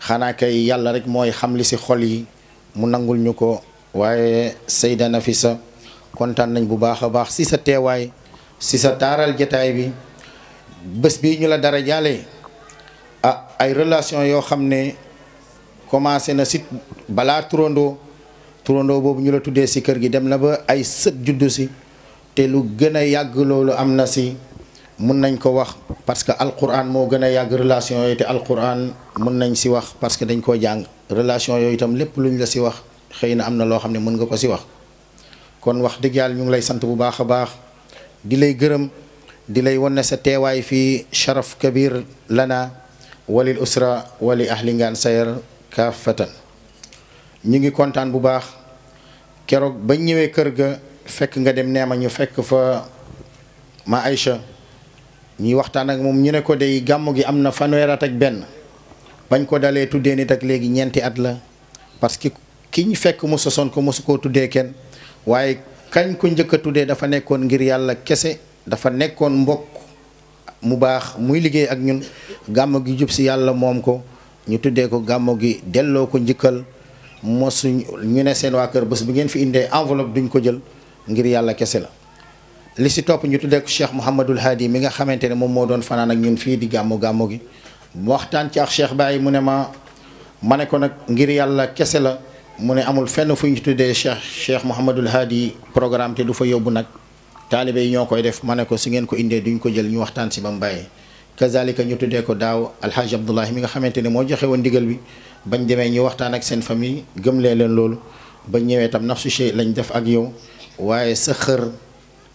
[SPEAKER 3] xanaa kay yàlla rek mooy xam li si xol yi mu nangul ñu ko. waaye sayda Nafisa kontaan nañ bu baax a baax si sa teewaay, si sa taaral jataay bi. bés bi ñu la dara jaale ay relation yoo xam ne commencé na si balaa turandoo boobu ñu la tuddee si kër gi dem na ba ay sët juddu si, te lu gën a yàgg loolu am na si. mun nañ ko wax parce que alquran moo gën a yàgg relation yooyu, te alquran mun nañ si wax parce que dañ koo jàng. relation yooyu itam lépp luñ la si wax xëy na am na loo xam ne mën nga ko si wax. kon wax dëgg yàlla ñu ngi lay sant bu baax a baax, di lay gërëm, di lay wan ne sa teewaay fii sharaf kabir lana walil usra wali ahli Ngane Sayar kaafatan. ñu ngi kontaan bu baax. keroog bañ ñëwee kër ga fekk nga dem neema ñu fekk fa ma Aïcha, ñuy waxtaan ak moom ñu ne ko day gàmmu gi am na fanweer at ak benn bañ ko dalee tuddee nit ak léegi ñeenti at la. parce que ki ñu fekk mu sosoon ko mosu koo tuddee kenn, waaye kañ ko njëkk a tuddee dafa nekkoon ngir yàlla kese, dafa nekkoon mbokk mu baax muy liggéey ak ñun. gàmmu gi jub si yàlla moom ko, ñu tuddee ko gàmmu gi delloo ko njëkkal. mosu ñu ne seen waa kër bés bu ngeen fi indee enveloppe duñ ko jël, ngir yàlla kese la. li si topp ñu tuddee ko Cheikh Mouhamadul Hadi mi nga xamante ne moom moo doon fanaan ak ñun fii di gàmmu gi. waxtaan ci ak Cheikh Baye mu ne ma ne ko nag ngir yàlla kese la. mu ne amul fenn fu ñu tuddee Cheikh Mouhamadul Hadi programme te du fa yóbbu nag taalibe yi ñoo koy def. ma ne ko si ngeen ko indee duñ ko jël, ñu waxtaan si ba mu bàyyee. kazalika ñu tuddee ko daaw alxaaji Abdullahi mi nga xamante ne moo joxe woon ndigal bi bañ demee ñu waxtaan ak seen famille gëmlee leen loolu bañ ñëwee tam nafsu shay lañ def ak yow waaye sa xër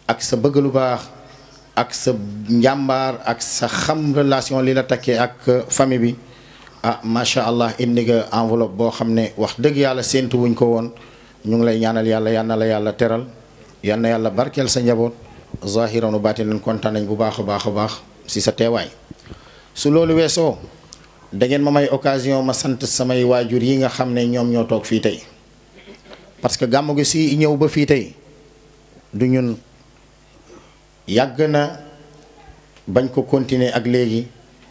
[SPEAKER 3] ak sa bëgg lu baax ak sa njàmbaar ak sa xam relation li la takkee ak famille bi ah macha allah indi nga enveloppe boo xam ne wax dëgg yàlla séentu wuñ ko woon ñu ngi lay ñaanal yàlla yal na la yàlla teral yal na yàlla barkeel sa njaboot zahiran wa baatinan kontaan nañ bu baax a baax a baax si sa teewaay. su loolu weesoo da ngeen ma may occasion ma sant samay waajur yi nga xam ne ñoom ñoo toog fii tey parce que gàmmu gi si ñëw ba fii tey du ñun yàgg na bañ ko continuer ak léegi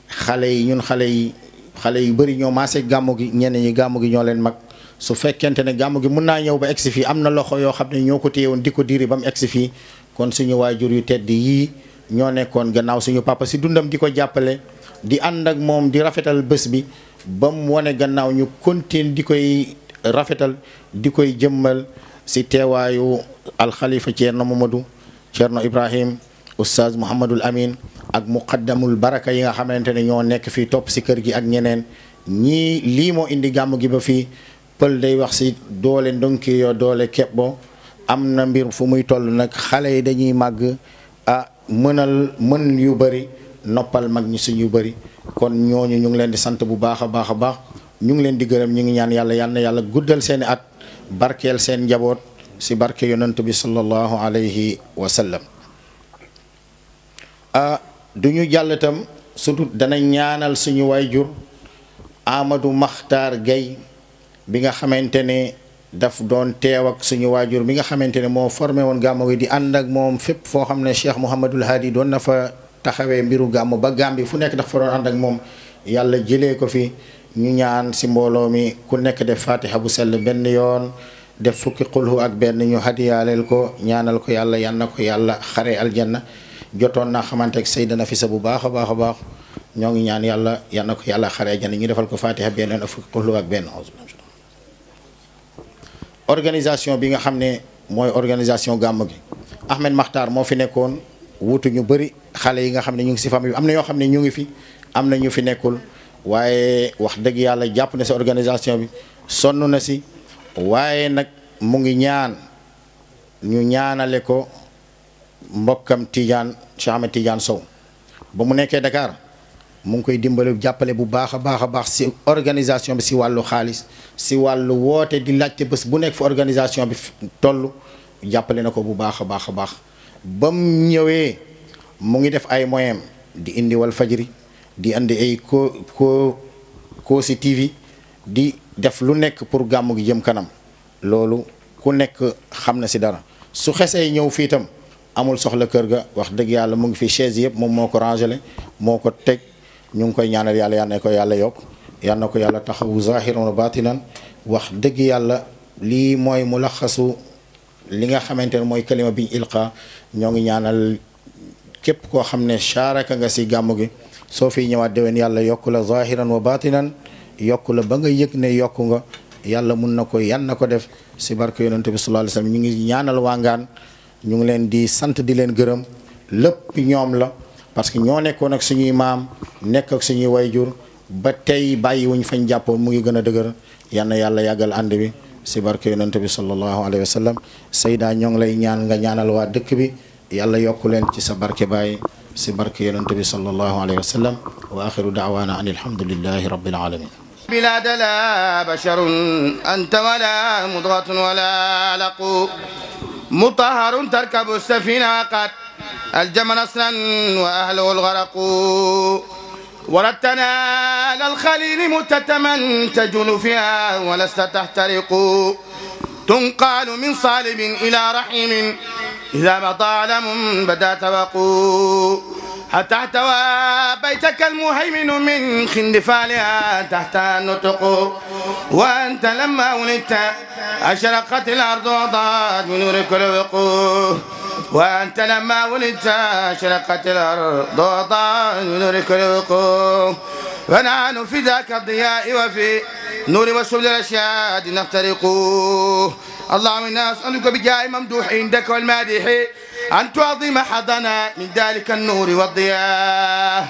[SPEAKER 3] xale yi ñun xale yu bëri ñoo maase gàmmu gi ñenn ñi gàmmu gi ñoo leen mag su fekkente ne gàmmu gi mun naa ñëw ba egsi fii am na loxo yoo xam ne ñoo ko téye woon di ko diri ba mu egsi fii kon suñu waajur yu tedd yii ñoo nekkoon gannaaw suñu papa si dundam di ko jàppale di ànd ak moom di rafetal bés bi ba mu wane gannaaw ñu continue di koy rafetal di koy jëmmal si teewaayu alxalifa Thierno Mamadou Thierno Ibrahim oustaz Mouhamadul Amin ak muqaddamul baraka yi nga xamante ne ñoo nekk fii topp si kër gi ak ñeneen ñii lii moo indi gàmmu gi ba fii pël day wax si doole ndonki yoo doole keɓɓo am na mbir fu muy toll nag xale yi dañuy màgg mën yu bëri noppal mag ñi suñu bëri kon ñooñu ñu ngi leen di sant bu baax a baax a baax ñu ngi leen di gërëm ñu ngi ñaan yàlla yal na yàlla guddal seeni at barkeel seen njaboot si barke yonent bi sallallahu alayhi wa sallam du ñu jàll itam surtout dana ñaanal suñu waajur Amadou Makhtar Gueye bi nga xamante ne daf doon teew ak suñu waajur bi nga xamante ne moo formé woon gàmmu gi di ànd ak moom fépp foo xam ne Cheikh Mouhamadul Hadi doon na fa taxawee mbiru gàmmu ba Gàmbi fu nekk dafa fa doon ànd ak moom yàlla jëlee ko fi ñu ñaan si mbooloo mi ku nekk def fatiha bu sell benn yoon def fukki qulhu ak benn ñu hadiyaaleel ko ñaanal ko yàlla yan na ko yàlla xare aljanna jotoon naa xamante ak Sayda Nafisa bu baax a baax a baax ñoo ngi ñaan yàlla yan na ko yàlla xare aljanna ñu defal ko fatiha benn yoon ak fukki qulhu ak benn. organisation bi nga xam ne mooy organisation gàmm gi Ahmed Makhtar moo fi nekkoon wutu ñu bëri xale yi nga xam ne ñu ngi si famille bi am na yoo xam ne ñu ngi fi am na ñu fi nekkul waaye wax dëgg yàlla jàpp na si organisation bi sonn na si waaye nag mu ngi ñaan ñu ñaanale ko mbokkam Tidiane Cheikh Ahmed Tidiane Sow ba mu nekkee Dakar mu ngi koy dimbale jàppale bu baax a baax a baax si organisation bi si wàllu xaalis si wàllu woote di laajte bés bu nekk fa organisation bi toll jàppale na ko bu baax a baax a baax ba mu ñëwee mu ngi def ay moyens di indi wal fajri di indi ay Kossy TV di def lu nekk pour gàmmu gi jëm kanam loolu ku nekk xam na si dara su xesee ñëw fii itam amul soxla kër ga wax dëgg yàlla mu ngi fi chaise yëpp moom moo ko rangele moo ko teg ñu ngi koy ñaanal yàlla yal na ko yàlla yokk yal na ko yàlla taxawu zahiran wa batinan wax dëgg yàlla lii mooy mu laxasu li nga xamante ne mooy kalima biñ ilqa ñoo ngi ñaanal képp koo xam ne charaka nga si gàmmu gi soo fiy ñëwaat déwén yàlla yokku la zahiran wa batinan yokku la ba nga yëg ne yokku nga yàlla mun na ko yan na ko def si barke yonente bi sallallahu alayhi wasallam ñu ngi ñaanal waangaan ñu ngi leen di sant di leen gërëm lépp ñoom la parce que ñoo nekkoon ak suñuy maam nekk ak suñuy wayjur ba tey bàyyi wuñ fañ jàppoon mu ngi gën a dëgër yal na yàlla yàggal ànd bi si barke yonente bi sallallahu alayhi wa sallam Seyda ñoo ngi lay ñaan nga ñaanal waa dëkk bi yàlla yokku leen ci sa barke baay si barke yonente bi sallallahu alayhi wa sallam wa axiru daawaana an alhamdulillahi rabbil alamin
[SPEAKER 4] بلاد لا بشر أنت ولا مضغة ولا علق مطهر تركب السفينة قد الجم نصرا وأهله الغرق وردتنا للخليل متتما تجول فيها ولست تحترق تنقال من صالب إلى رحيم إذا مضى علم بدا توقو حتى احتوى بيتك المهيمن من خندفالها تحت النطق وأنت لما ولدت أشرقت الأرض وضاءت بنورك الوقوف وأنت لما ولدت أشرقت الأرض وضاءت بنورك الوقوف فنحن في ذاك الضياء وفي نور وسبل الرشاد نخترق اللهم إنا نسألك بجاه ممدوح عندك والمادح أن تعظم حظنا من ذلك النور والضياء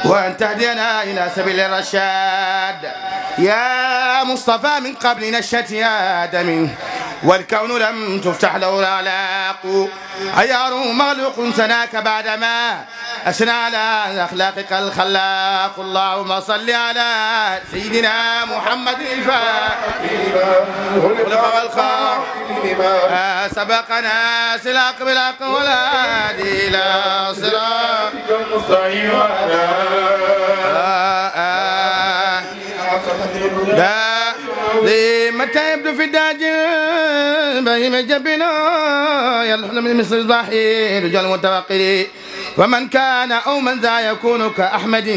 [SPEAKER 4] وأن تهدينا إلى سبيل الرشاد. يا مصطفى من قبل نشأة آدم والكون لم تفتح له الأعلاق، عيار مغلوق سناك بعدما أثنى على أخلاقك الخلاق. اللهم صل على سيدنا محمد الفاتح والخاتم سبقنا سلاق بالحق والهادي إلى صراطك المستقيم متى يبدو في الداجل بهيم جبنا يلحظ من مصر الضحي رجال متوقري. ومن كان أو من ذا يكون كأحمد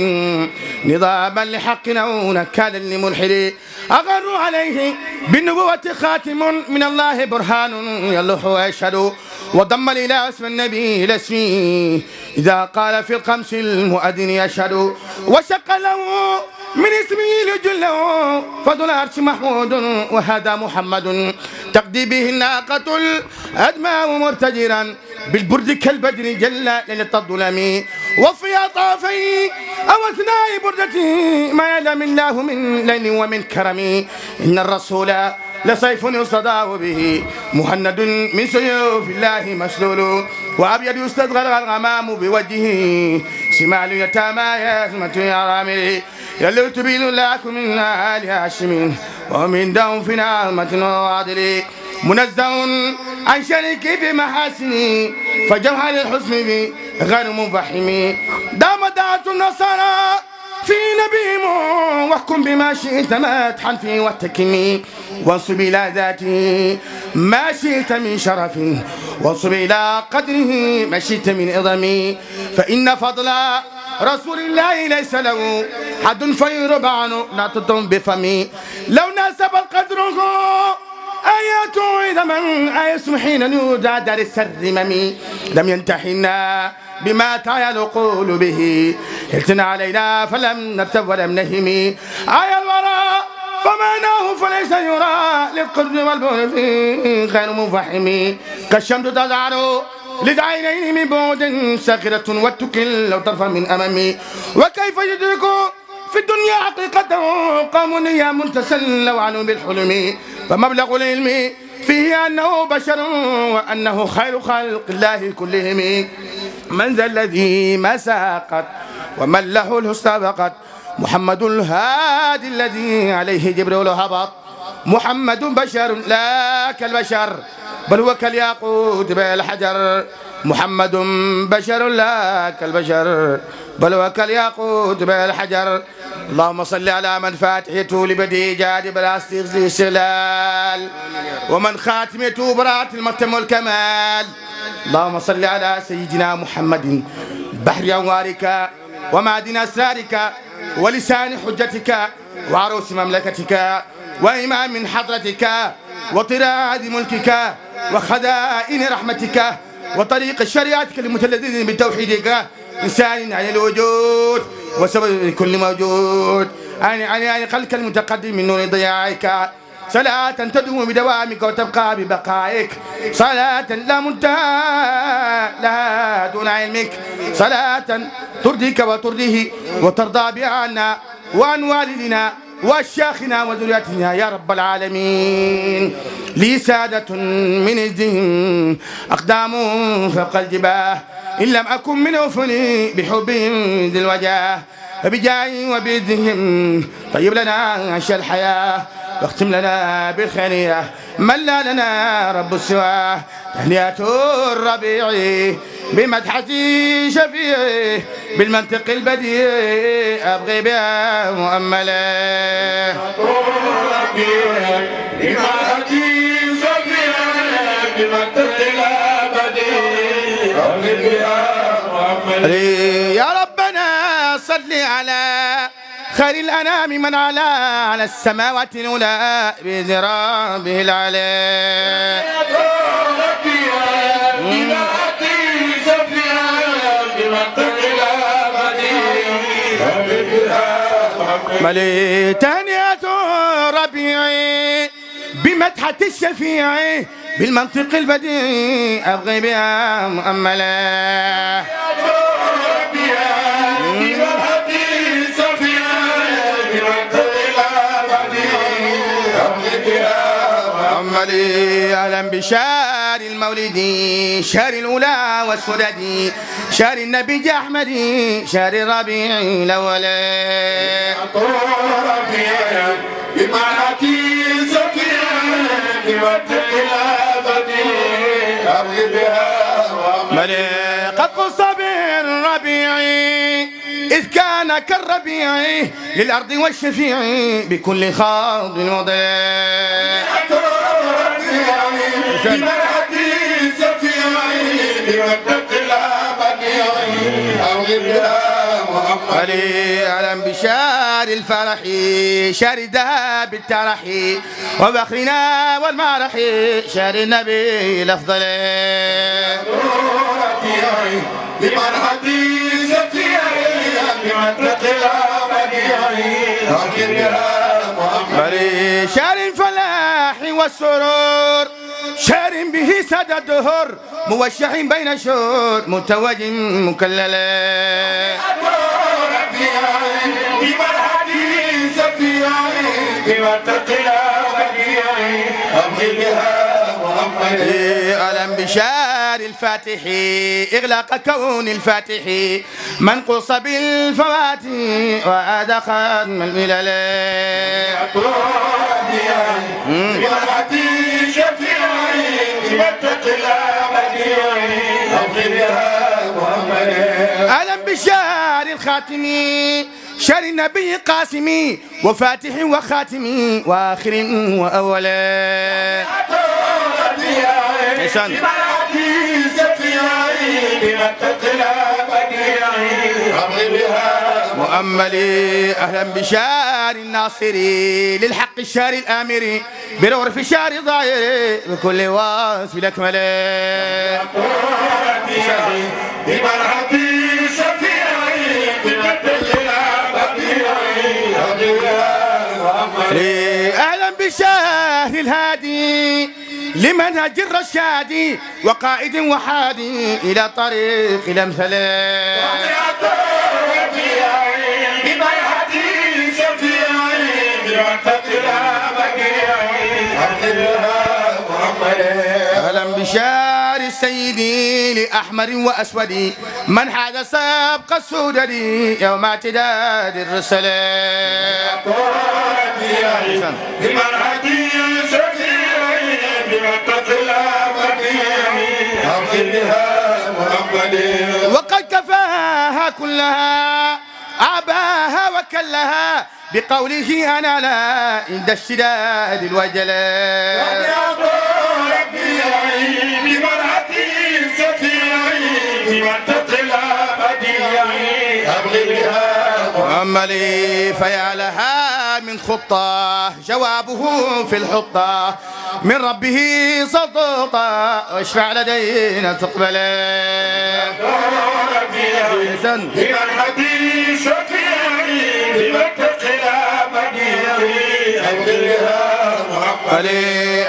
[SPEAKER 4] نظاما لحق أو نكالا لملحد. أغر عليه بالنبوة خاتم من الله برهان يلوح ويشهد. وضم إلى اسم النبي إلى اسمه إذا قال في الخمس المؤذن يشهد. وشق له من اسمه لجله فضل العرش محمود وهذا محمد. تقضي به الناقة الأدماء مرتجرا بالبرد كالبدر جل ليلة الظلم. وفي أطافي أو أثناء بردته ما يعلم الله من ليل ومن كرم. إن الرسول لسيف يصدى به مهند من سيوف الله مسلول. وأبيض يستدغر الغمام بوجهه شمال يتامى يسمة يا رامي. يلو تبين لكم من آل هاشم ومن دون في نعمة وعدل. منزه عن شريك في محاسنه فجوهر الحسن به غير منفحم. دام دعة النصارى في نبيهم واحكم بما شئت مدحا فيه واتكني. وانصب إلى ذاته ما شئت من شرف وانصب إلى قدره ما شئت من عظم. فإن فضل رسول الله ليس له حد فيربع عنه لا تطم بفمي. لو ناسب قدره آياته إذا من آيس حين يودع دار السرمم. لم ينتحنا بما تعيل قول به التنا علينا فلم نرتب ولم نهم. آية الورى فمعناه فليس يرى للقرب والبعد فيه غير منفحم. كالشمس تزعر للعينين من بعد ساخرة والتكل لو طرفا من أمامي. وكيف يدرك في الدنيا حقيقته قوم نيام تسلوا عنه بالحلم. فمبلغ العلم فيه أنه بشر وأنه خير خلق الله كلهم. من ذا الذي ما ساقت ومن له الحسنى فقط محمد الهادي الذي عليه جبريل هبط. محمد بشر لا كالبشر بل هو كالياقوت بالحجر. محمد بشر لا كالبشر بل هو كالياقوت بالحجر. اللهم صل على من فاتحته لبديع جانب الاستغلال ومن خاتمته براءة المتم والكمال. اللهم صل على سيدنا محمد بحر أنوارك ومعدن أسرارك ولسان حجتك وعروس مملكتك وإمام من حضرتك وطراد ملكك وخزائن رحمتك وطريق شريعتك المتلذذ بتوحيدك. إنسان على الوجود وسبب كل موجود عن قلبك المتقدم من نور ضياعك. صلاة تدوم بدوامك وتبقى ببقائك. صلاة لا منتهى لها دون علمك. صلاة ترضيك وترضيه وترضى بها عنا وعن والدنا وأشياخنا وذرياتنا يا رب العالمين. لي سادة من عزهم أقدام فوق الجباه إن لم أكن من أوفني بحبهم ذي الوجاه. فبجاههم وبإذنهم طيب لنا عيش الحياة واختم لنا بالخيرية من لا لنا رب سواه. تهنئة الربيع بمدحة شفيعه بالمنطق البديع أبغي بها مؤملا. بمدحة شفيعه بالمنطق البديع أبغي بها مؤملا. يا ربنا صل على خير الأنام من على السماوات الأولى بإذن ربه العلي. ملي تهنئة ربيعي بمدحة الشفيع بالمنطق البديع أبغي بها مؤملا. محمد أهلا بشهر المولد شهر الأولى والسدد شهر النبي أحمد شهر الربيع الأول
[SPEAKER 5] بمعنى سفينة
[SPEAKER 4] قد قص بالربيع إذ كان كالربيع للأرض والشفيع بكل خاض وضيع أعلم بشار الفرح شار الذهب الترح وبخرنا والمرح شار النبي الأفضل شار الفلاح والسرور شار به ساد الدهر موشح بين شهور متوج مكلل ألم بشار الفاتح إغلاق كون الفاتح منقوص بالفواتح وأدخل الملل ألم بشار الخاتم شر النبي قاسمي وفاتح وخاتمي وآخر وأول مؤملي أهلا بشار الناصري للحق الشار الآمري بالعرف الشار الظاهري بكل واصف الأكمل أهلا بشهر الهادي لمنهج الرشاد وقائد وحادي إلى طريق الأمثل أهلا بشار السيد لأحمر وأسود من حاد سابق السودد يوم اعتداد الرسالة وقد كفاها كلها أعباها وكلها بقوله أنا لا عند اشتداد الوجلاء أملي فيا لها من خطة جوابه في الحطة من ربه سلطة واشفع لدينا تقبلا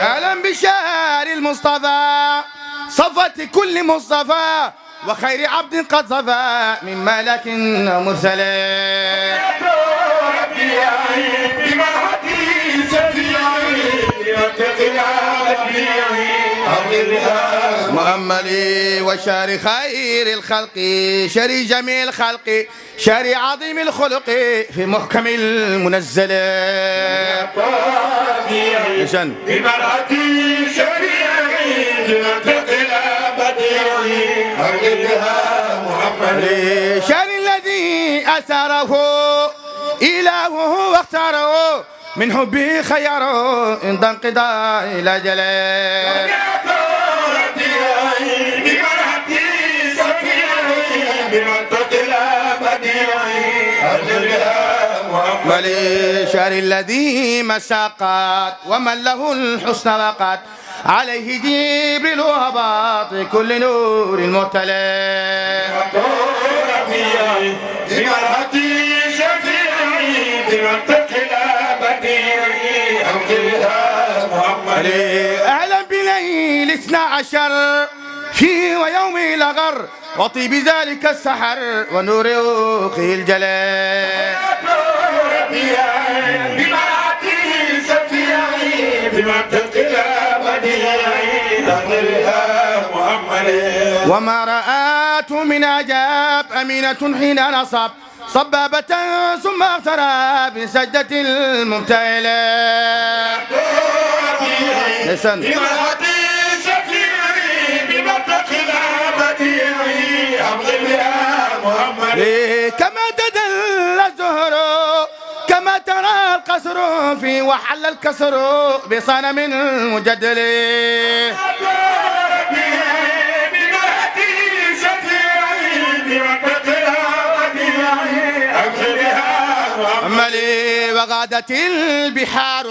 [SPEAKER 4] أهلا بشهر المصطفى صفت كل مصطفى وخير عبد قد صفى من ملك مرسل مؤملي وشار خير الخلق شر جميع الخلق شر عظيم الخلق في محكم المنزل شان الذي أثاره إلهه واختاره من حبه خيره عند انقضاء الأجل ولشار الذي مساقات ومن له الحسن وقات عليه جبريل وهباط كل نور المعتلى أهلا بليل 12 فيه ويوم لغر وطيب ذلك السحر ونور روقه الجلال وما رآته من عجاب أمينة حين نصب صبابة ثم اغترى بسجدة المبتهلة كما تدل الزهر كما ترى القصر في وحل الكسر بصنم مجدل ملي وغادت البحار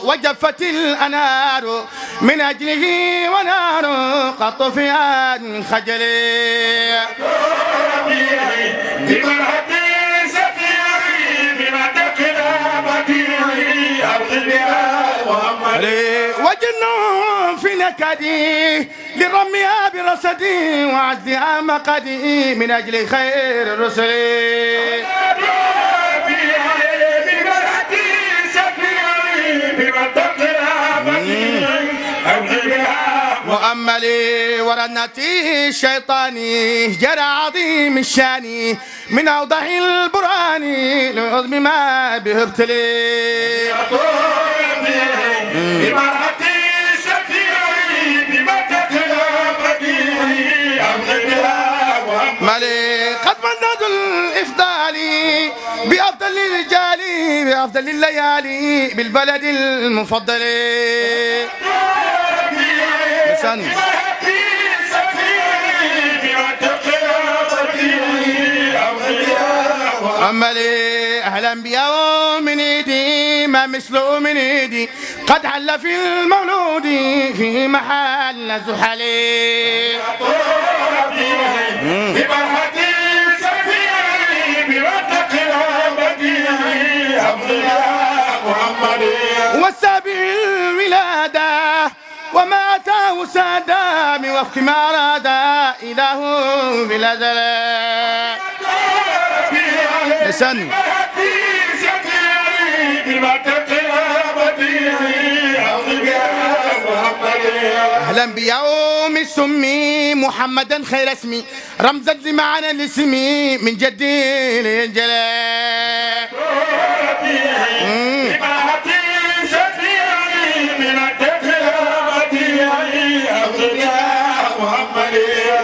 [SPEAKER 4] وجفت الأنهار من أجله ونار قد طفئت من خجلي وجنهم في نكدي لرميها برصدي وعزها مقدي من أجل خير الرسل مؤملي ورنتي الشيطاني جرى عظيم الشاني من أوضح البرهان لعظم ما به ابتلي مالي قد مند الإفضال بأفضل الرجال بأفضل الليالي بالبلد المفضل لساني أملي أهلا بيوم من إيدي ما مثله من إيدي قد حل في المولود في محل زحلي والسابع الولادة وما أتاه سادة من وفق ما أراد إله بالأزل لساني أهلا بيوم السمي محمدا خير اسمي رمزا لمعنى الاسم من جدي للجلال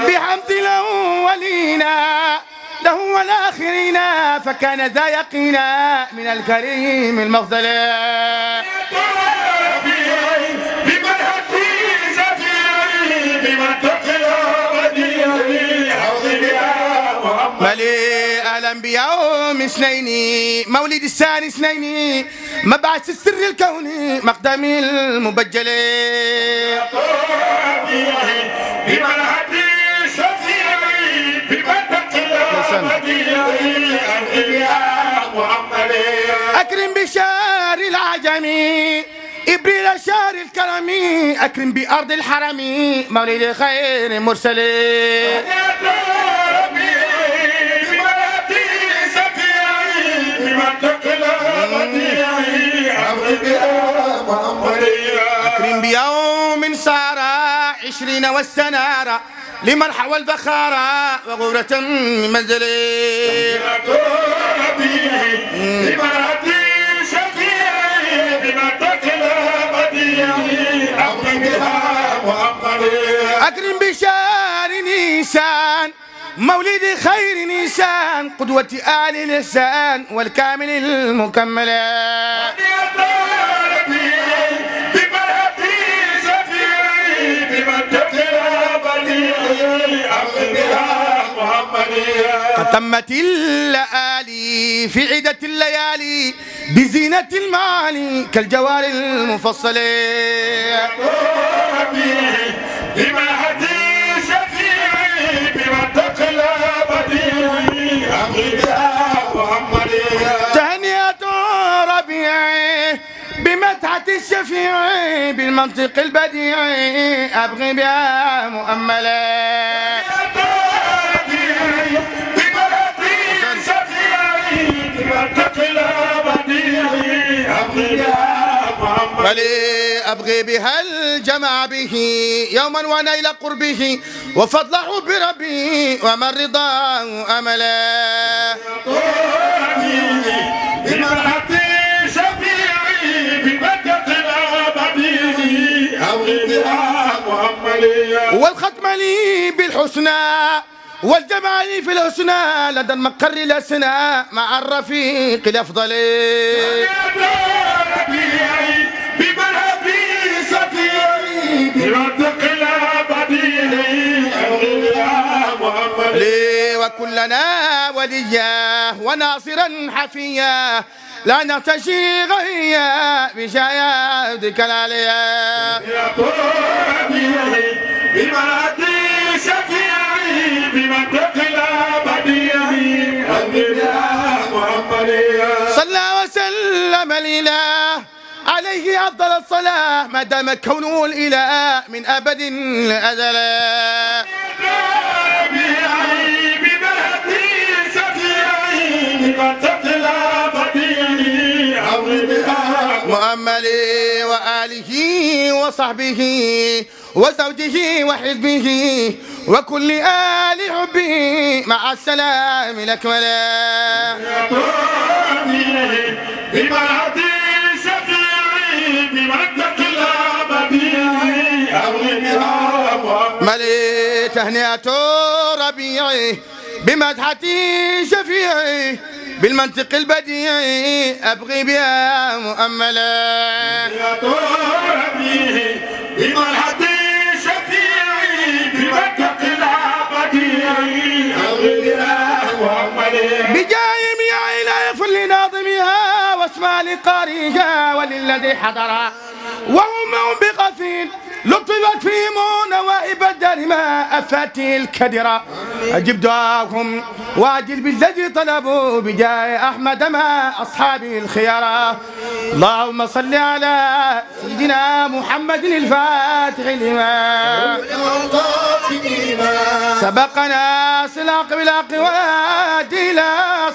[SPEAKER 4] بحمد الأولين له والآخرين فكان ذا يقينا من الكريم المفضل ملي أهلا بيوم اثنين مولد الثاني اثنين مبعث السر الكوني مقدم المبجل أكرم بشار العجمي إبريل شار الكرم أكرم بأرض الحرم مولد خير مرسلين أكرم بيوم صار 20 والسنارة لمن حوى البخارة وغورة من منزلي أكرم بشار نيسان مولد خير نيسان قدوة آل الإحسان والكامل المكمل قد تمت الليالي في عدة الليالي بزينة المعالي كالجوار المفصلة تهنئة ربيعي بمتعة الشفيع بالمنطق البديع أبغي بها مؤملا ولأبغي بها الجمع به يوما ونيل قربه وفضله بربي ومن رضاه أملا
[SPEAKER 5] بمرحة شفيعي بمدة الأبدي أبغي بها محمدية
[SPEAKER 4] والختم لي بالحسنى والجمع لي في الحسنى لدى المقر الأسنى مع الرفيق الأفضل لي وكلنا وليا وناصرا حفيا لا نرتشي غيا بشهادك العليا
[SPEAKER 5] بمراتي شفيعي بمنطق الأبدية
[SPEAKER 4] صلى وسلم الإله عليه أفضل الصلاة ما دام كونه الإله من أبد لأزل مؤملي وآله وصحبه وزوجه وحزبه وكل آل حبه مع السلام الأكمل
[SPEAKER 5] بمرحتي شفيعي بمنطق الأبدي أبغي بها
[SPEAKER 4] ملي تهنئة ربيعي بمدحتي شفيعي بالمنطق البديعي أبغي بها مؤملا
[SPEAKER 5] بمرحتي شفيعي بمنطق الأبدي أبغي بها محمدية
[SPEAKER 4] بجايم يا إلهي اغفر لناظمها واسمع لقارئها وللذي حضرها وهم بقفين لطفت فيهم نوائب الدار ما أفاتي الكدرة أجب دعاهم وأجل بالذي طلبوا بجاه أحمد ما أصحابي الخيارة اللهم صل على سيدنا محمد الفاتح لما سبقنا سلاق بالحق وادي إلى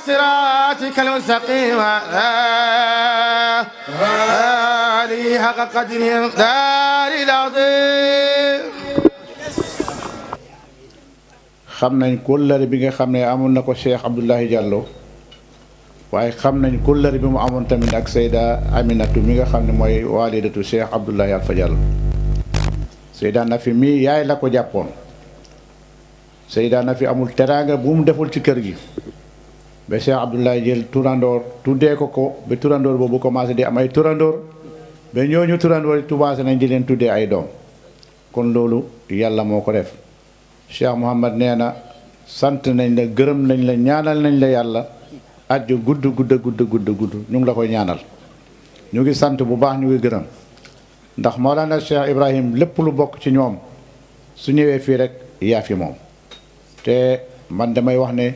[SPEAKER 4] صراطك المستقيم آله حق قدره دار العظيم
[SPEAKER 6] xam nañ kóllëre bi nga xam ne amoon na ko Cheikh Abdoulaye Diallo waaye xam nañ kóllëre bi mu amoon tamit ak Seyda Aminatu mi nga xam ne mooy waalidatu Cheikh Abdoulaye Alpha Diallo Seyda Nafi mii yaay la ko jàppoon Seyda Nafi amul teraanga bu mu deful ci kër gi ba Cheikh Abdoulaye jël turandoor tuddee ko ba turandoor boobu commencé di am ay turandoor ba ñooñu turandoor yi tubaase nañ di leen tuddee ay doom kon loolu yàlla moo ko def Cheikh Mouhamad nee na sant nañ la gërëm nañ la ñaanal nañ la yàlla ajju gudd ñu ngi la koy ñaanal ñu ngi sant bu baax ñu ngi gërëm ndax Mawlana Cheikh Ibrahim lépp lu bokk ci ñoom su ñëwee fii rek yaa fi moom te man damay wax ne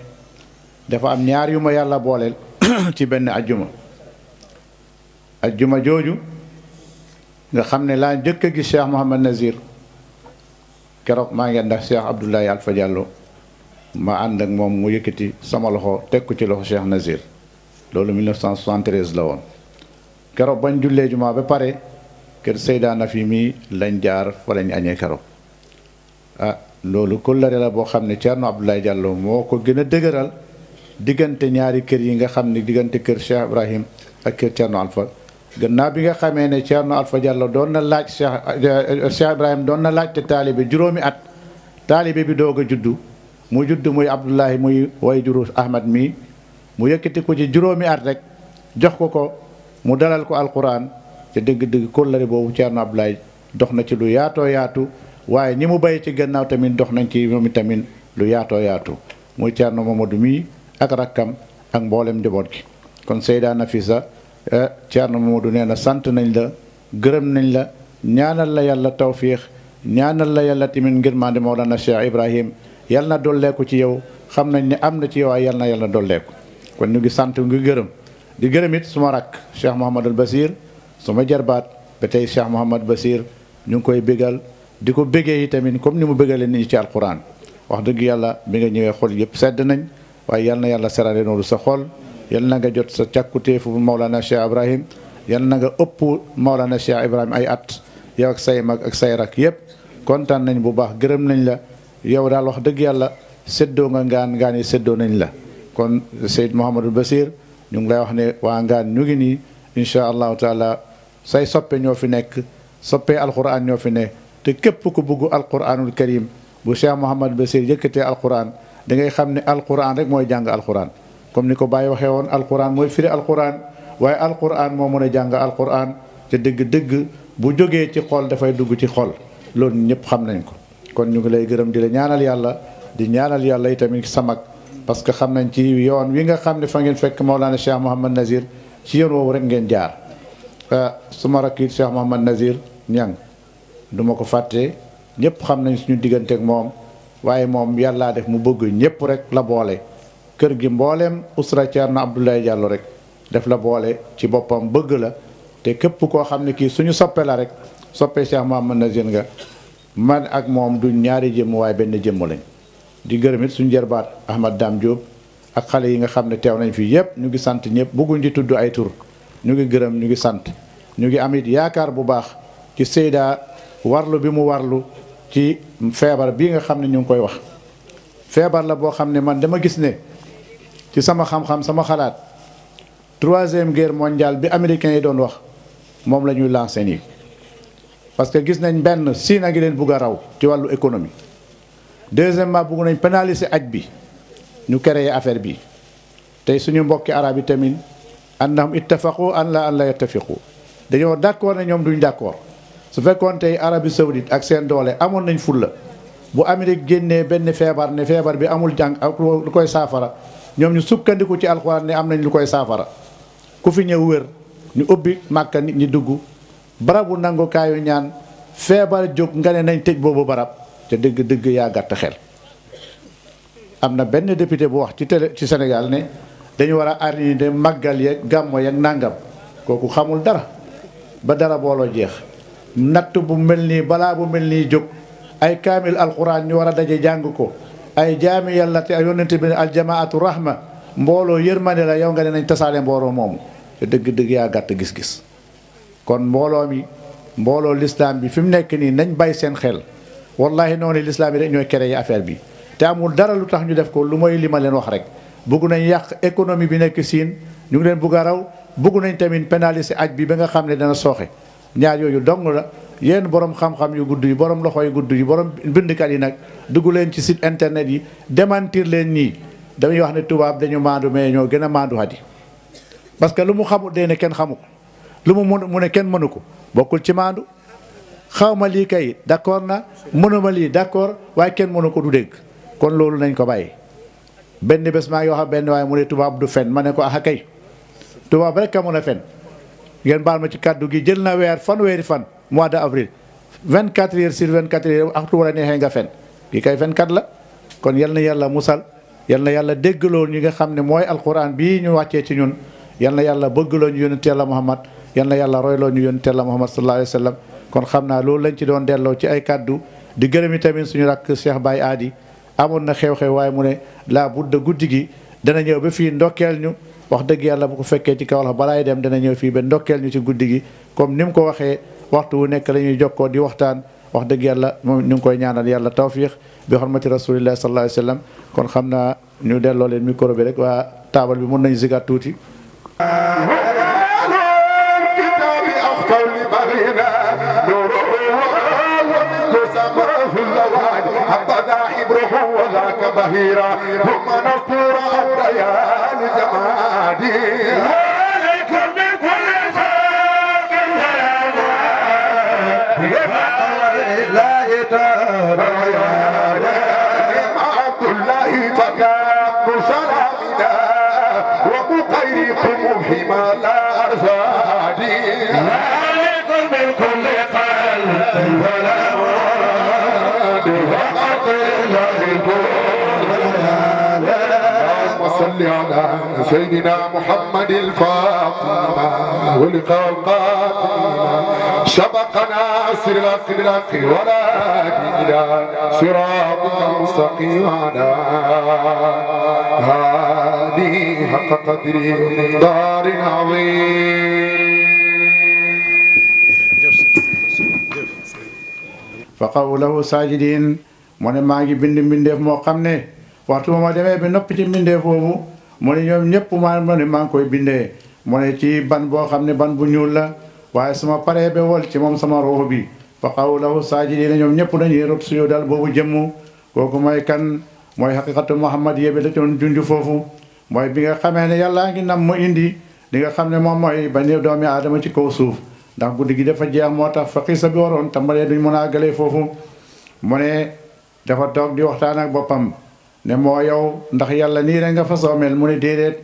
[SPEAKER 6] dafa am ñaar yu ma yàlla booleel ci benn ajjuma jooju nga xam ne laa njëkk a gis Cheikh Mouhamad Nazir keroog maa ngi ndax Cheikh Abdoulaye Alpha Diallo ma ànd ak moom mu yëkkati sama loxo teg ko ci loxo Cheikh Nazir loolu 1973 la woon keroog bañ jullee jumaa ba pare kër Seyda Nafi mii lañ jaar fa lañ añee keroog loolu kóllëre la boo xam ne Thierno Abdoulaye Diallo moo ko gën a dëgëral diggante ñaari kër yi nga xam ne diggante kër Cheikh Ibrahim ak kër Thierno Alpha gannaaw bi nga xamee ne Thierno Alpha Diallo doon na laaj Cheikh Ibrahim doon na laaj te taalibe juróomi at taalibe bi doog a juddu mu juddu muy Abdoulaye muy wayjuru Ahmad mi mu yëkkati ko ci juróomi at rek jox ko mu dalal ko alquran ci dëgg-dëgg kóllëre boobu Thierno Abdoulaye dox na ci lu yaatoo yaatu waaye ñi mu bay ci gannaaw tamit dox nañ ci moom tamit lu yaatoo yaatu muy Thierno Mamadou mi ak rakkam ak mboolem njaboot gi kon Seyda Nafisa Thierno Mamadou nee na sant nañ la gërëm nañ la ñaanal la yàlla tawfiix ñaanal la yàlla tamit ngërmande Mawlana Cheikh Ibrahim yal na dolleeku ci yow xam nañ ne am na ci yow ay yal na yàlla dolleeku kon ñu ngi sant ngi gërëm di gërëm it suma rakk Cheikh Mouhamadul Basir suma jarbaat ba tey Cheikh Mouhamad Basir ñu ngi koy bégal di ko bégee yi tamit comme ni mu bégalee nit ñi ci alquran wax dëgg yàlla bi nga ñëwee xol yëpp sedd nañ waaye yal na yàlla serale noonu sa xol yal na nga jot sa càkkutéefu Mawlana Cheikh Ibrahim yal na nga ëpp Maolana Cheikh Ibrahima ay at yow ak say mag ak say rak yëpp kontaan nañ bu baax gërëm nañ la yow daal wax dëgg yàlla séddoo nga ngaan yi séddoo nañ la kon Seyd Mouhamadou Basir ñu ngi lay wax ne waa ngaan ñu ngi nii incha allahu taala say soppe ñoo fi nekk soppe alquran ñoo fi ne te képp ku bugg alquranul karim bu Cheikh Mouhamadou Basir yëkkatee alquran da ngay xam ne alquran rek mooy jàng alquran comme ni ko Baye waxee woon alquran mooy firi alquran waaye alquran moo mën a jàng alquran te dëgg-dëgg bu jógee ci xol dafay dugg ci xol loolu ñëpp xam nañ ko kon ñu ngi lay gërëm di la ñaanal yàlla di ñaanal yàlla itamit samag parce que xam nañ ci yoon wi nga xam ne fa ngeen fekk Maolana Cheikh Mouhamad Nazir ci yoon woowu rek ngeen jaar suma rakk it Cheikh Mouhamad Nazir ñang du ma ko fàtte ñëpp xam nañ suñu digganteeg moom waaye moom yàllaa def mu bëgg ñëpp rek la boole kër gi mbooleem usra Thierno Abdoulaye Diallo rek def la boole ci boppam bëgg la te képp koo xam ne kii suñu soppe la rek soppe Cheikh Mouhamad Nazir nga man ak moom du ñaari jëmm waaye benn jëmm lañ di gërëm it suñu jërbaat Ahmad Dame Diop ak xale yi nga xam ne teew nañ fii yëpp ñu ngi sant ñëpp bëgguñ di tudd ay tur ñu ngi gërëm ñu ngi sant ñu ngi am it yaakaar bu baax ci Seyda warlu bi mu warlu ci feebar bii nga xam ne ñu ngi koy wax feebar la boo xam ne man dama gis ne ci sama xam-xam sama xalaat 3e guerre mondiale bi américains yi doon wax moom la ñuy lancé nii parce que gis nañ benn Chine a ngi leen bugg a raw ci wàllu économie deuxièmement bugg nañ pénaliser aj bi ñu créé affaire bi tey suñu mbokki arab yi tamit annahum ittafaqu an la yattafiqu dañoo d'accord ne ñoom duñ d'accord su fekkoon tey Arabie Saoudite ak seen doole amoon nañ fulla bu Amérique génnee benn feebar ne feebar bi amul jàng ak lu koy saafara ñoom ñu sukkandiku ci alxuraan ne am nañ lu koy saafara ku fi ñëw wér ñu ubbi màkka nit ñi dugg barabu nangukaayu ñaan feebar jóg nga ne nañ tëj boobu barab te dëgg-dëgg yaa gàtt xel. am na benn député bu wax ci télé ci Sénégal ne dañu war a arrêter màggal yeeg gàmmo yeeg nàngam kooku xamul dara ba dara booloo jeex natt bu mel nii balaa bu mel nii jóg ay kaamil alquran ñu war a daje jàng ko ay jaami yàlla te yonente bi aljamaatu rahma mbooloo yërmande la yow nga ne nañ tasaale mbooloo moomu te dëgg-dëgg yaa gàtt gis-gis kon mbooloo mi mbooloo l'islam bi fi mu nekk nii nañ bàyyi seen xel wallahi noonu l'islam yi rek ñooy créer affaire bi te amul dara lu tax ñu def ko lu mooy li ma leen wax rek bugg nañ yàq économie bi nekk Siin ñu ngi leen bugg a raw bugg nañ tamit pénaliser aj bi ba nga xam ne dana sooxe ñaar yooyu dong la yéen borom xam-xam yu gudd yi borom loxo yu gudd yi borom bindkat yi nag dugg leen ci site internet yi démentir leen ñii dañuy wax ne tubaab dañu maandu mais ñoo gën a maandu hadi parce que lu mu xamul dee ne kenn xamu ko lu mu mu ne kenn mënu ko bokkul ci maandu xaw ma lii kay d'accord na mënuma lii d'accord waaye kenn mënu ko du dégg kon loolu nañ ko bàyyi benn bés maa ngi wax ak benn waaye mu ne tubaab du fen ma ne ko ah kay tubaab rek a mun a fen ngeen baal ma ci kàddu gi jël na fanweeri fan mois de avril 24 heures sur 24 heures waxtu wala neexee nga fen kii kay fenkat la kon yal na yàlla musal yal na yàlla déggloo ñi nga xam ne mooy alquran bii ñu wàccee ci ñun yal na yàlla bëggloo ñu yonent yàlla Muhammad yal na yàlla royloo ñu yonent yàlla Muhammad sallallahu alayhi wa sallam kon xam naa loolu lañ ci doon delloo ci ay kàddu di gërëm yi tamit suñu rakk Cheikh Baye Adi amoon na xew-xew waaye mu ne laa budda guddi gi dana ñëw ba fii ndokkeel ñu wax dëgg yàlla bu ko fekkee ci kaw la balaay dem dana ñëw fii ba ndokkeel ñu ci guddi gi comme ni mu ko waxee waxtu wu nekk la ñuy jokkoo di waxtaan wax dëgg yàlla moom ñu ngi koy ñaanal yàlla tawfiix bi xormati rasulillahi sallallahu alayhi wa sallam kon xam naa ñu delloo leen micro bi rek waa taabal bi mën nañu zigat tuuti
[SPEAKER 5] وذاك بهيرا ثم نصور الديان جمادي عليكم بكل خلق لا يترى عبد الله فكان سلامنا ومقيكم فيما لا أرزادي عليكم بكل قلب ولا صل على سيدنا محمد الفاطمة ولقاء القاتل سبقنا سر الأخلاق ولا إلى صراطك المستقيم على هذه حق قدر دار عظيم
[SPEAKER 6] fa qaw lahu saajidin mu ne maa ngi bind mbindeef moo xam ne waxtu ma demee ba noppi ci mbindeef boobu mu ne ñoom ñëpp maa ngi koy bindee mu ne ci ban boo xam ne ban bu ñuul la waaye suma paree ba wol ci moom sama ruux bi fa qaw lahu saajidin ñoom ñëpp dañuy rot suñu dal boobu jëmmu kooku mooy kan mooy xaqiqatu Muhammad yébi la doon junj foofu mooy bi nga xamee ne yàllaa ngi nam mu indi li nga xam ne moom mooy ba ne doomi aadama ci kaw suuf ndax guddi gi dafa jeex moo tax fa xiisa bi waroon tàmbalee duñ mën a àggalee foofu mu ne dafa toog di waxtaan ak boppam ne moo yow ndax yàlla nii rek nga fa soomel mu ne déedéet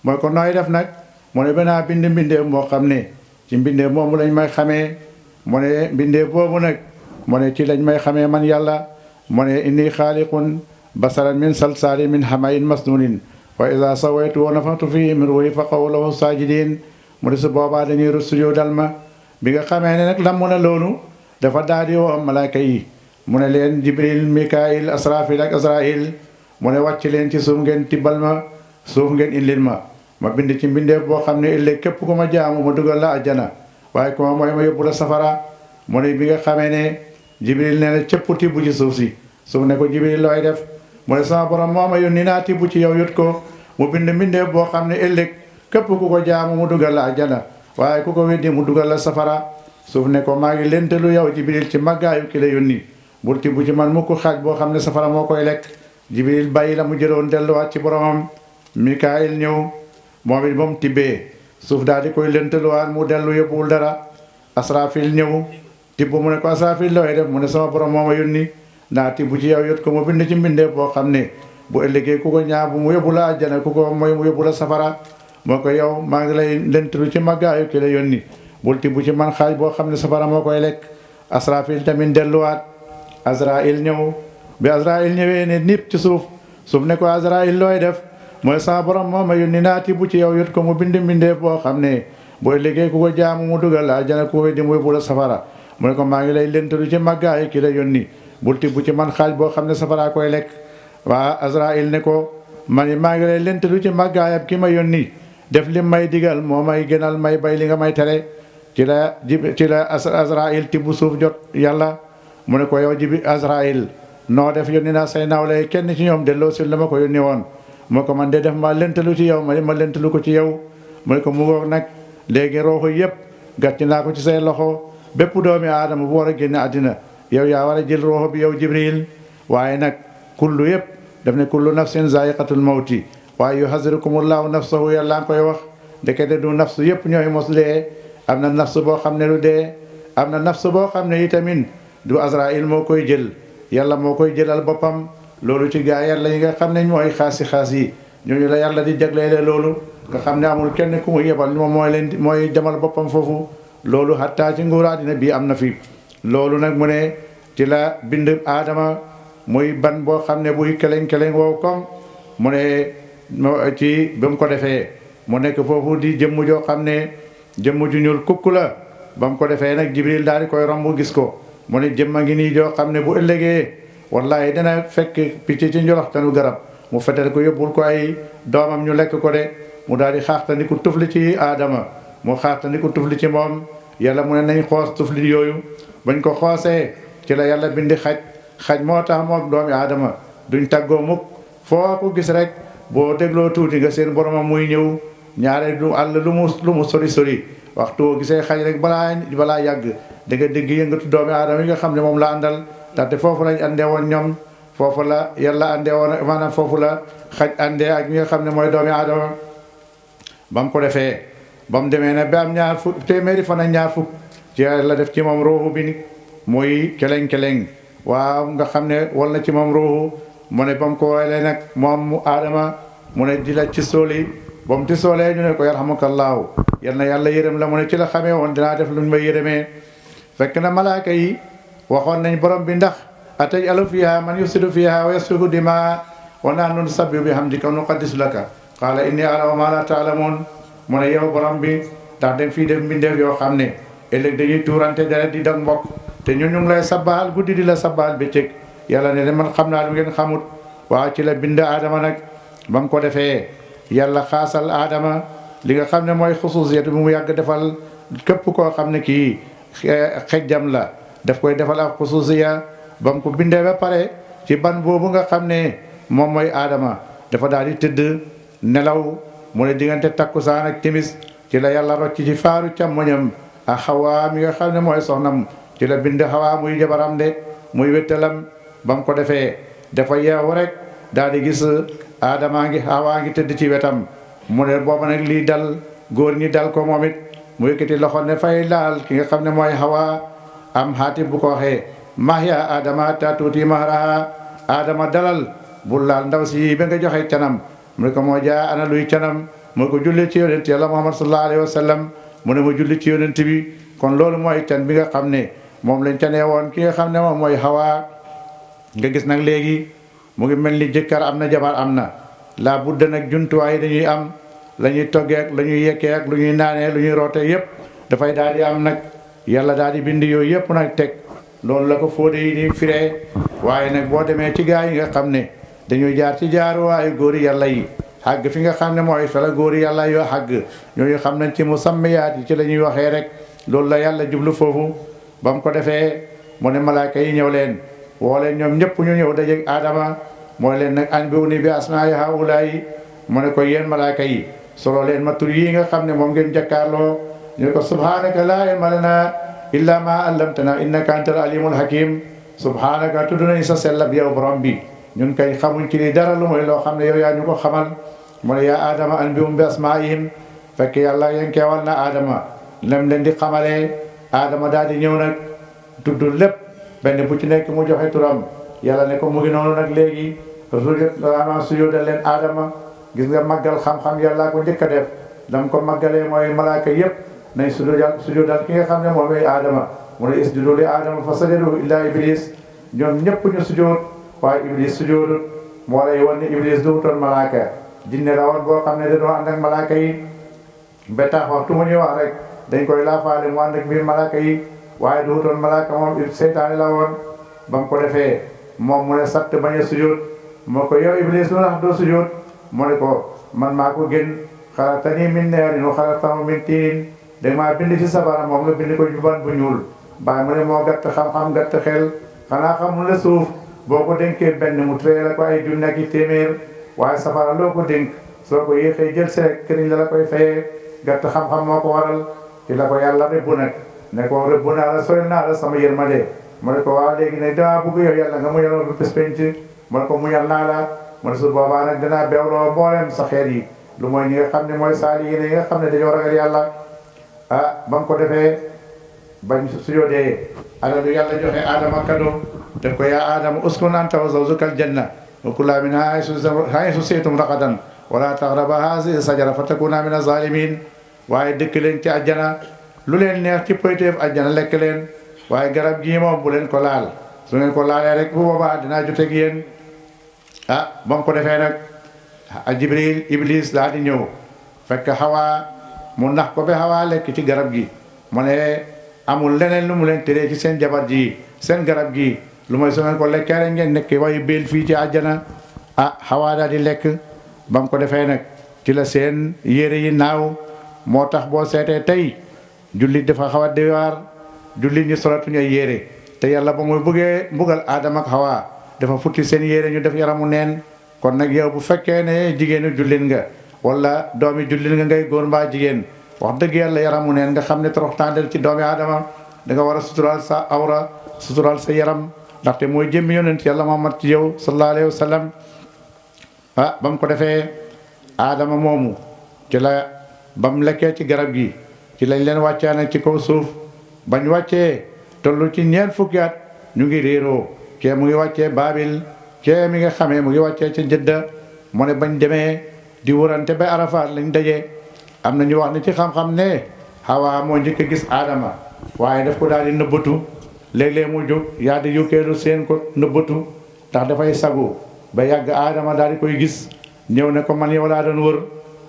[SPEAKER 6] mooy ko nooy def nag mu ne banaa bind mbindeef moo xam ne ci mbindeef moomu lañ may xamee mu ne mbindeef boobu nag mu ne ci lañ may xamee man yàlla mu ne inni xaaliqun basaran min salsaali min hamayin masnunin wa ida sawaytu wa nafatu fii min ruuhi fa qaw lahu saajidin mu ne su boobaa dañuy rus sujjóot dal ma bi nga xamee ne nag lam mu ne loolu dafa daal di woo malaaka yi mu ne leen jibril mikail asrafil ak azrail mu ne wàcc leen ci suuf ngeen tibbal ma suuf ngeen indil ma bind ci mbindeef boo xam ne ëllëg képp ku ma jaamu ma dugal la àjjana waaye ku ma mooy ma yóbbu la safara mu ne bi nga xamee ne jibril nee na cëpp tibb ci suuf si suuf ne ko jibril looy def mu ne sama borom moo ma yónni naa tibb ci yow yut ko mu bind mbindeef boo xam ne ëllëg képp ku ko jaamu mu dugal la àjjana waaye ku ko weddi mu dugal la safara suuf ne ko maa ngi lentalu yow jibril ci màggaayu ki la yónni bul tibb ci man mukk xaaj boo xam ne safara moo koy lekk jibril bàyyi la mu jëloon delluwaat ci boromam mikaayil ñëw moom it ba mu tibbee suuf daal di koy lentaluwaat mu dellu yóbbuwul dara asrafil ñëw tibb mu ne ko asrafil looy def mu ne sama borom moo ma yónni naa tibb ci yow yot ko mu bind ci mbindeef boo xam ne bu ëllëgee ku ko ñaabu mu yóbbu la àjjana ku ko mooy mu yóbbu la safara moo ko yow maa ngi lay lentalu ci màggaayu ki la yónni bul tibb ci man xaaj boo xam ne safara moo koy lekk asrafil tamit delluwaat azrail ñëw bi azrail ñëwee ne nipp ci suuf ne ko azrail looy def mooy sama borom moo ma yónni naa tibb ci yow yot ko mu bind mbindeef boo xam ne bu ëllëgee ku ko jaamu mu dugal la àjjana ku ko weddi mu yóbbu la safara mu ne ko maa ngi lay lentalu ci màggaayu ki la yónni bul tibb ci man xaaj boo xam ne safara koy lekk waa azrail ne ko man maa ngi lay lentalu ci màggaayab ki ma yónni def lim may digal moo may gënal may bay li nga may tere ci la azrail tibb suuf jot yàlla mu ne ko yow jibi azrail noo def yónni naa say nawle kenn ci ñoom delloo si la ma ko yónni woon moo ko man de def ma lentalu ci yow ma lentalu ko ci yow mu ne ko mu ngoog nag léegi rooxu yëpp gàcc naa ko ci say loxo bépp doomi aadama bu war a génne àddina yow yaa war a jël rooxu bi yow jibril waaye nag kullu yëpp daf ne kullu nafsin zaiqatul mawti waaye yuhazzirukumullahu nafsahu yàlla nga koy wax ndekete du nafsu yëpp ñooy mos dee am na nafsu boo xam ne du dee am na nafsu boo xam ne itamit du azrail moo koy jël yàlla moo koy jëlal boppam loolu ci gaa yàlla yi nga xam ne mooy xaas yi ñooñu la yàlla di jagleele loolu nga xam ne amul kenn ku mu yebal moom mooy demal boppam foofu loolu xattaa ci nguur àddina bii am na fi loolu nag mu ne ci la bind aadama muy ban boo xam ne buy keleng-keleng wow kom mu ne ci ba mu ko defee mu nekk foofu di jëmm joo xam ne jëmm ju ñuul kukk la ba mu ko defee nag jibril daal di koy romb gis ko mu ne jëmma ngi nii joo xam ne bu ëllëgee wallahi dana fekk picc ci njoloxtanu garab mu fetel ko yóbbul ko ay doomam ñu lekk ko de mu daal di xaaxtandi ku tufli ci aadama mu xaaxtandi ku tufli ci moom yàlla mu ne nañ xoos tufli yooyu bañ ko xoosee ci la yàlla bindi xaj moo tax moom doomi aadama duñ tàggoo mukk foo ko gis rek boo dégloo tuuti nga seen boromam muy ñëw ñaare du àll lu mu sori waxtu boo gisee xaj rek balaa yàgg da nga dégg yëngatu doomi aadama yi nga xam ne moom la àndal ndaxte foofu lañ àndee woon ñoom foofu la yàlla àndee woon maanaam foofu la xaj àndee ak ñi nga xam ne mooy doomi aadama ba mu ko defee ba mu demee ne ba am téeméeri fan ak ñaar fukk ci yàlla def ci moom ruuxu bi muy keleng-keleng waaw nga xam ne wal na ci moom ruuxu mu ne ba mu ko woolee nag moom mu aadama mu ne di la ci sooli ba mu ci soolee ñu ne ko yarhamukallaahu yal na yàlla yërëm la mu ne ci la xamee woon dinaa def luñ may yërëmee fekk na malaaka yi waxoon nañ borom bi ndax atajalu fiha man yufsidu fiha wa yasfiku dima wa nahnu nusabbihu bihamdika wa nuqaddisu laka qaala inni a'lamu ma la ta'lamun mu ne yow borom bi ndax dem fii def mbindeef yoo xam ne ëllëg dañuy tuurante deret di dag mbokk te ñun ñu ngi lay sabbaal guddi di la sabbaal bëccëg yàlla ne man xam naa lu ngeen xamut waaw ci la bind aadama nag ba mu ko defee yàlla xaasal aadama li nga xam ne mooy xususiyat bi mu yàgg defal képp koo xam ne kii xejjam la daf koy defal ak xusuusiya ba mu ko bindee ba pare ci ban boobu nga xam ne moom mooy aadama dafa daal di tëdd nelaw mu ne diggante takkusaan ak timis ci la yàlla rocc ci faaru càmmoñam ak xawaa mi nga xam ne mooy soxnam ci la bind xawaa muy jabaram de muy wéttalam ba mu ko defee dafa yeewu rek daal di gis aadamaa ngi xawaa ngi tëdd ci wetam mu ne booba nag lii dal góor ñi dal ko moom it mu yëkkati loxo ne fay laal ki nga xam ne mooy xawaa am xaatib bu ko waxee mahya aadama ta tuuti mahraha aadama dalal bul laal ndaw si ba nga joxe canam mu ne ko moo jaa ana luy canam moo ko julli ci yonent yàlla muhammad sallallahu alayhi wa sallam mu ne ma julli ci yonent bi kon loolu mooy can bi nga xam ne moom lañ canee woon ki nga xam ne moom mooy xawaa nga gis nag léegi mu ngi mel ni jëkkër am na jabar am na laa budda nag jumtuwaay dañuy am la ñuy toggee ak la ñuy yekkee ak lu ñuy naanee lu ñuy rootee yëpp dafay daal di am nag yàlla daal di bind yooyu yëpp nag teg loolu la ko fóode yi di firee waaye nag boo demee ci gaa yi nga xam ne dañuy jaar ci jaaruwaayu góori yàlla yi xàgg fi nga xam ne mooy fela góori yàlla yoo xàgg ñooñu xam nañ ci musammiyaat yi ci la ñuy waxee rek loolu la yàlla jublu foofu ba mu ko defee mu ne malaaka yi ñëw leen woo leen ñoom ñëpp ñu ñëw dajeeg aadama mooy leen nag an bi uni bi asmaa'i haulaayi mu ne ko yéen malaaka yi solo leen ma tur yi nga xam ne moom ngeen jàkkaarloo ñu ko subhanaka laa ilma lanaa illa ma allamtana innaka antal alimul hakim subhanaka tudd nañ sa sellab yow borom bi ñun kay xamuñ ci li dara lu mooy loo xam ne yow yaa ñu ko xamal mu ne yaa aadama an bi bi asmaa'ihim fekk yàlla yenkeewal na aadama lem leen di xamalee aadama daal di ñëw nag tudd lépp benn bu ci nekk mu joxe turam yàlla ne ko mu ngi noonu nag léegi sujjóotal leen aadama gis nga màggal xam-xam yàlla ko njëkk a def dam ko màggalee mooy malaaka yëpp nañ sujjóotal ki nga xam ne moom mooy aadama mu ne isjudu li aadama fa sajadu illa iblis ñoom ñëpp ñu sujjóot waaye iblis sujjóotut moo lay wan ni iblis duutoon malaaka jinne la woon boo xam ne dañoo ànd ak malaaka yi ba tax waxtu mu ñuy wax rek dañ koy laafaale mu ànd ak biir malaaka yi waaye duutoon malaaka moom seytaane la woon ba mu ko defee moom mu ne satt bañ a sujjóot moo ko yow iblis lu tax doo sujjóot mu ne ko man maa ko gën xalaqtanii min naarin wa xalaqtahu min tiin da maa bind ci safara moom nga bind ko juban bu ñuul baa mu ne moo gàtt xam-xam gàtt xel xanaa xamul la suuf boo ko dénkee benn mu tëree la ko ay junni ak i téeméer waaye safara loo ko dénk soo ko yéexee jël si rek këriñ la koy fayee gàtt xam-xam moo ko waral ci la ko yàlla rëbbu nag ne ko rëbbu naa la sori naa la sama yërmande mu ne ko waaw léegi nag damaa bëgg yow yàlla nga muñal ba bés penc mu ne ko muñal naa la mu ne su boobaa nag danaa beewloo mboolem sa xeet yi lu mooy ñi nga xam ne mooy saali yi nga xam ne dañoo ragal yàlla ah ba mu ko defee bañ sujjóotee ala lu yàlla joxe aadama kado def ko yaa aadama uskun anta wa zawjuka aljanna wa kulaa minhaa haysu shi'tum ragadan wala taqraba haadihi sajara fa takuuna mina zaalimiin waaye dëkk leen ci àjjana lu leen neex ci poyteef àjjana lekk leen waaye garab gii moom bu leen ko laal su ngeen ko laalee rek bu boobaa dinaa joteeg yéen ah ba mu ko defee nag Jibril Iblis daal di ñëw fekk Xawaa mu nax ko ba Xawaa lekk ci garab gi mu ne amul leneen lu mu leen teree ci seen jabar ji seen garab gi lu mooy su ngeen ko lekkee rek ngeen nekk waaye béel fii ci àjjana ah Xawaa daal di lekk ba mu ko defee nag ci la seen yére yi naaw moo tax boo seetee tey jullit dafa xaw a doy waar jullit ñi solatuñu ay yére te yàlla ba muy bëggee mbugal Aadama ak Xawaa dafa futti seen yére ñu def yaramu neen kon nag yow bu fekkee ne jigéenu jullit nga wala doomi jullit nga ngay góor mbaa jigéen wax dëgg yàlla yaramu neen nga xam ne toroxtaandel ci doomi aadama da nga war a sutural sa awra sutural sa yaram ndaxte mooy jëmmi yonent yàlla Muhammad ci yow sallallahu alayhi wa sallam ah ba mu ko defee aadama moomu ci la ba mu lekkee ci garab gi ci lañ leen wàccee nag ci kaw suuf bañ wàccee tollu ci ñeent fukki at ñu ngi réeroo kee mu ngi wàccee Baabil kee mi nga xamee mu ngi wàccee ca Jëdda mu ne bañ demee di wërante ba Arafat lañ daje am na ñu wax ne ci xam-xam ne Hawa moo njëkk a gis Adama waaye daf ko daal di nëbbatu léeg-léeg mu jóg yaa di yukkeelu seen ko nëbbatu ndax dafay sagu ba yàgg Adama daal di koy gis ñëw ne ko man yow laa doon wër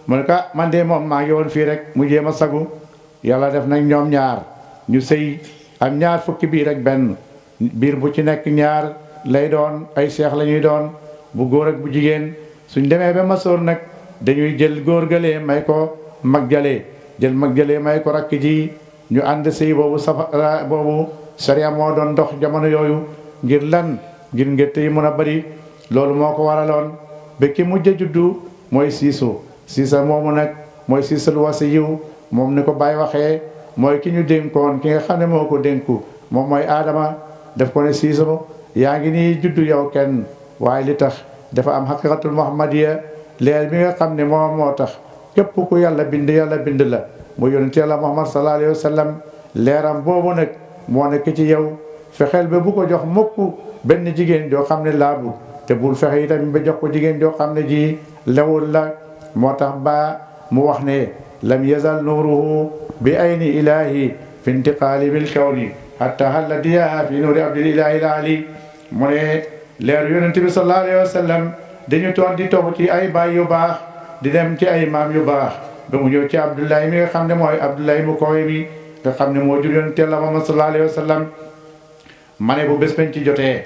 [SPEAKER 6] mu ne ko man de moom maa ngi woon fii rek mu jéem a sagu yàlla def nag ñoom ñaar ñu sëy am ñaar fukki biir ak benn biir bu ci nekk ñaar lay doon ay seex la ñuy doon bu góor ak bu jigéen suñ demee ba masoor nag dañuy jël góor galee may ko mag jalee jël mag jalee may ko rakk ji ñu ànd sëy boobu sariya moo doon dox jamono yooyu ngir lan ngir ngétte yi mën a bari loolu moo ko waraloon ba ki mujj juddu mooy siisa moomu nag mooy siisul wasiyu moom ni ko Baay waxee mooy ki ñu dénkoon ki nga xam ne moo ko dénku moom mooy Adama def ko ne siiso yaa ngi nii juddu yow kenn waaye li tax dafa am haqiqatul muhammadiya leer bi nga xam ne moom moo tax képp ku yàlla bind la mu yonent yàlla Muhammad sallallahu alayhi wa sallam leeram boobu nag moo nekk ci yow fexeel ba bu ko jox mukk benn jigéen joo xam ne laabu te bul fexe itam ba jox ko jigéen joo xam ne ji lewul la moo tax ba mu wax ne lam yazal nuruhu bi ayni ilahi fi intiqaali bil kawni hatta halla diyaha fi nuuri abdil ilahi ali mu ne leer yonent bi sallallahu alayhi wa sallam dañu toon di topp ci ay baay yu baax di dem ci ay maam yu baax ba mu ñëw ci Abdullahi mi nga xam ne mooy Abdullahi mu kowe mi nga xam ne moo jur yonent Yàlla Muhammad sallallahu alayhi wa sallam ma ne bu bés bañ ci jotee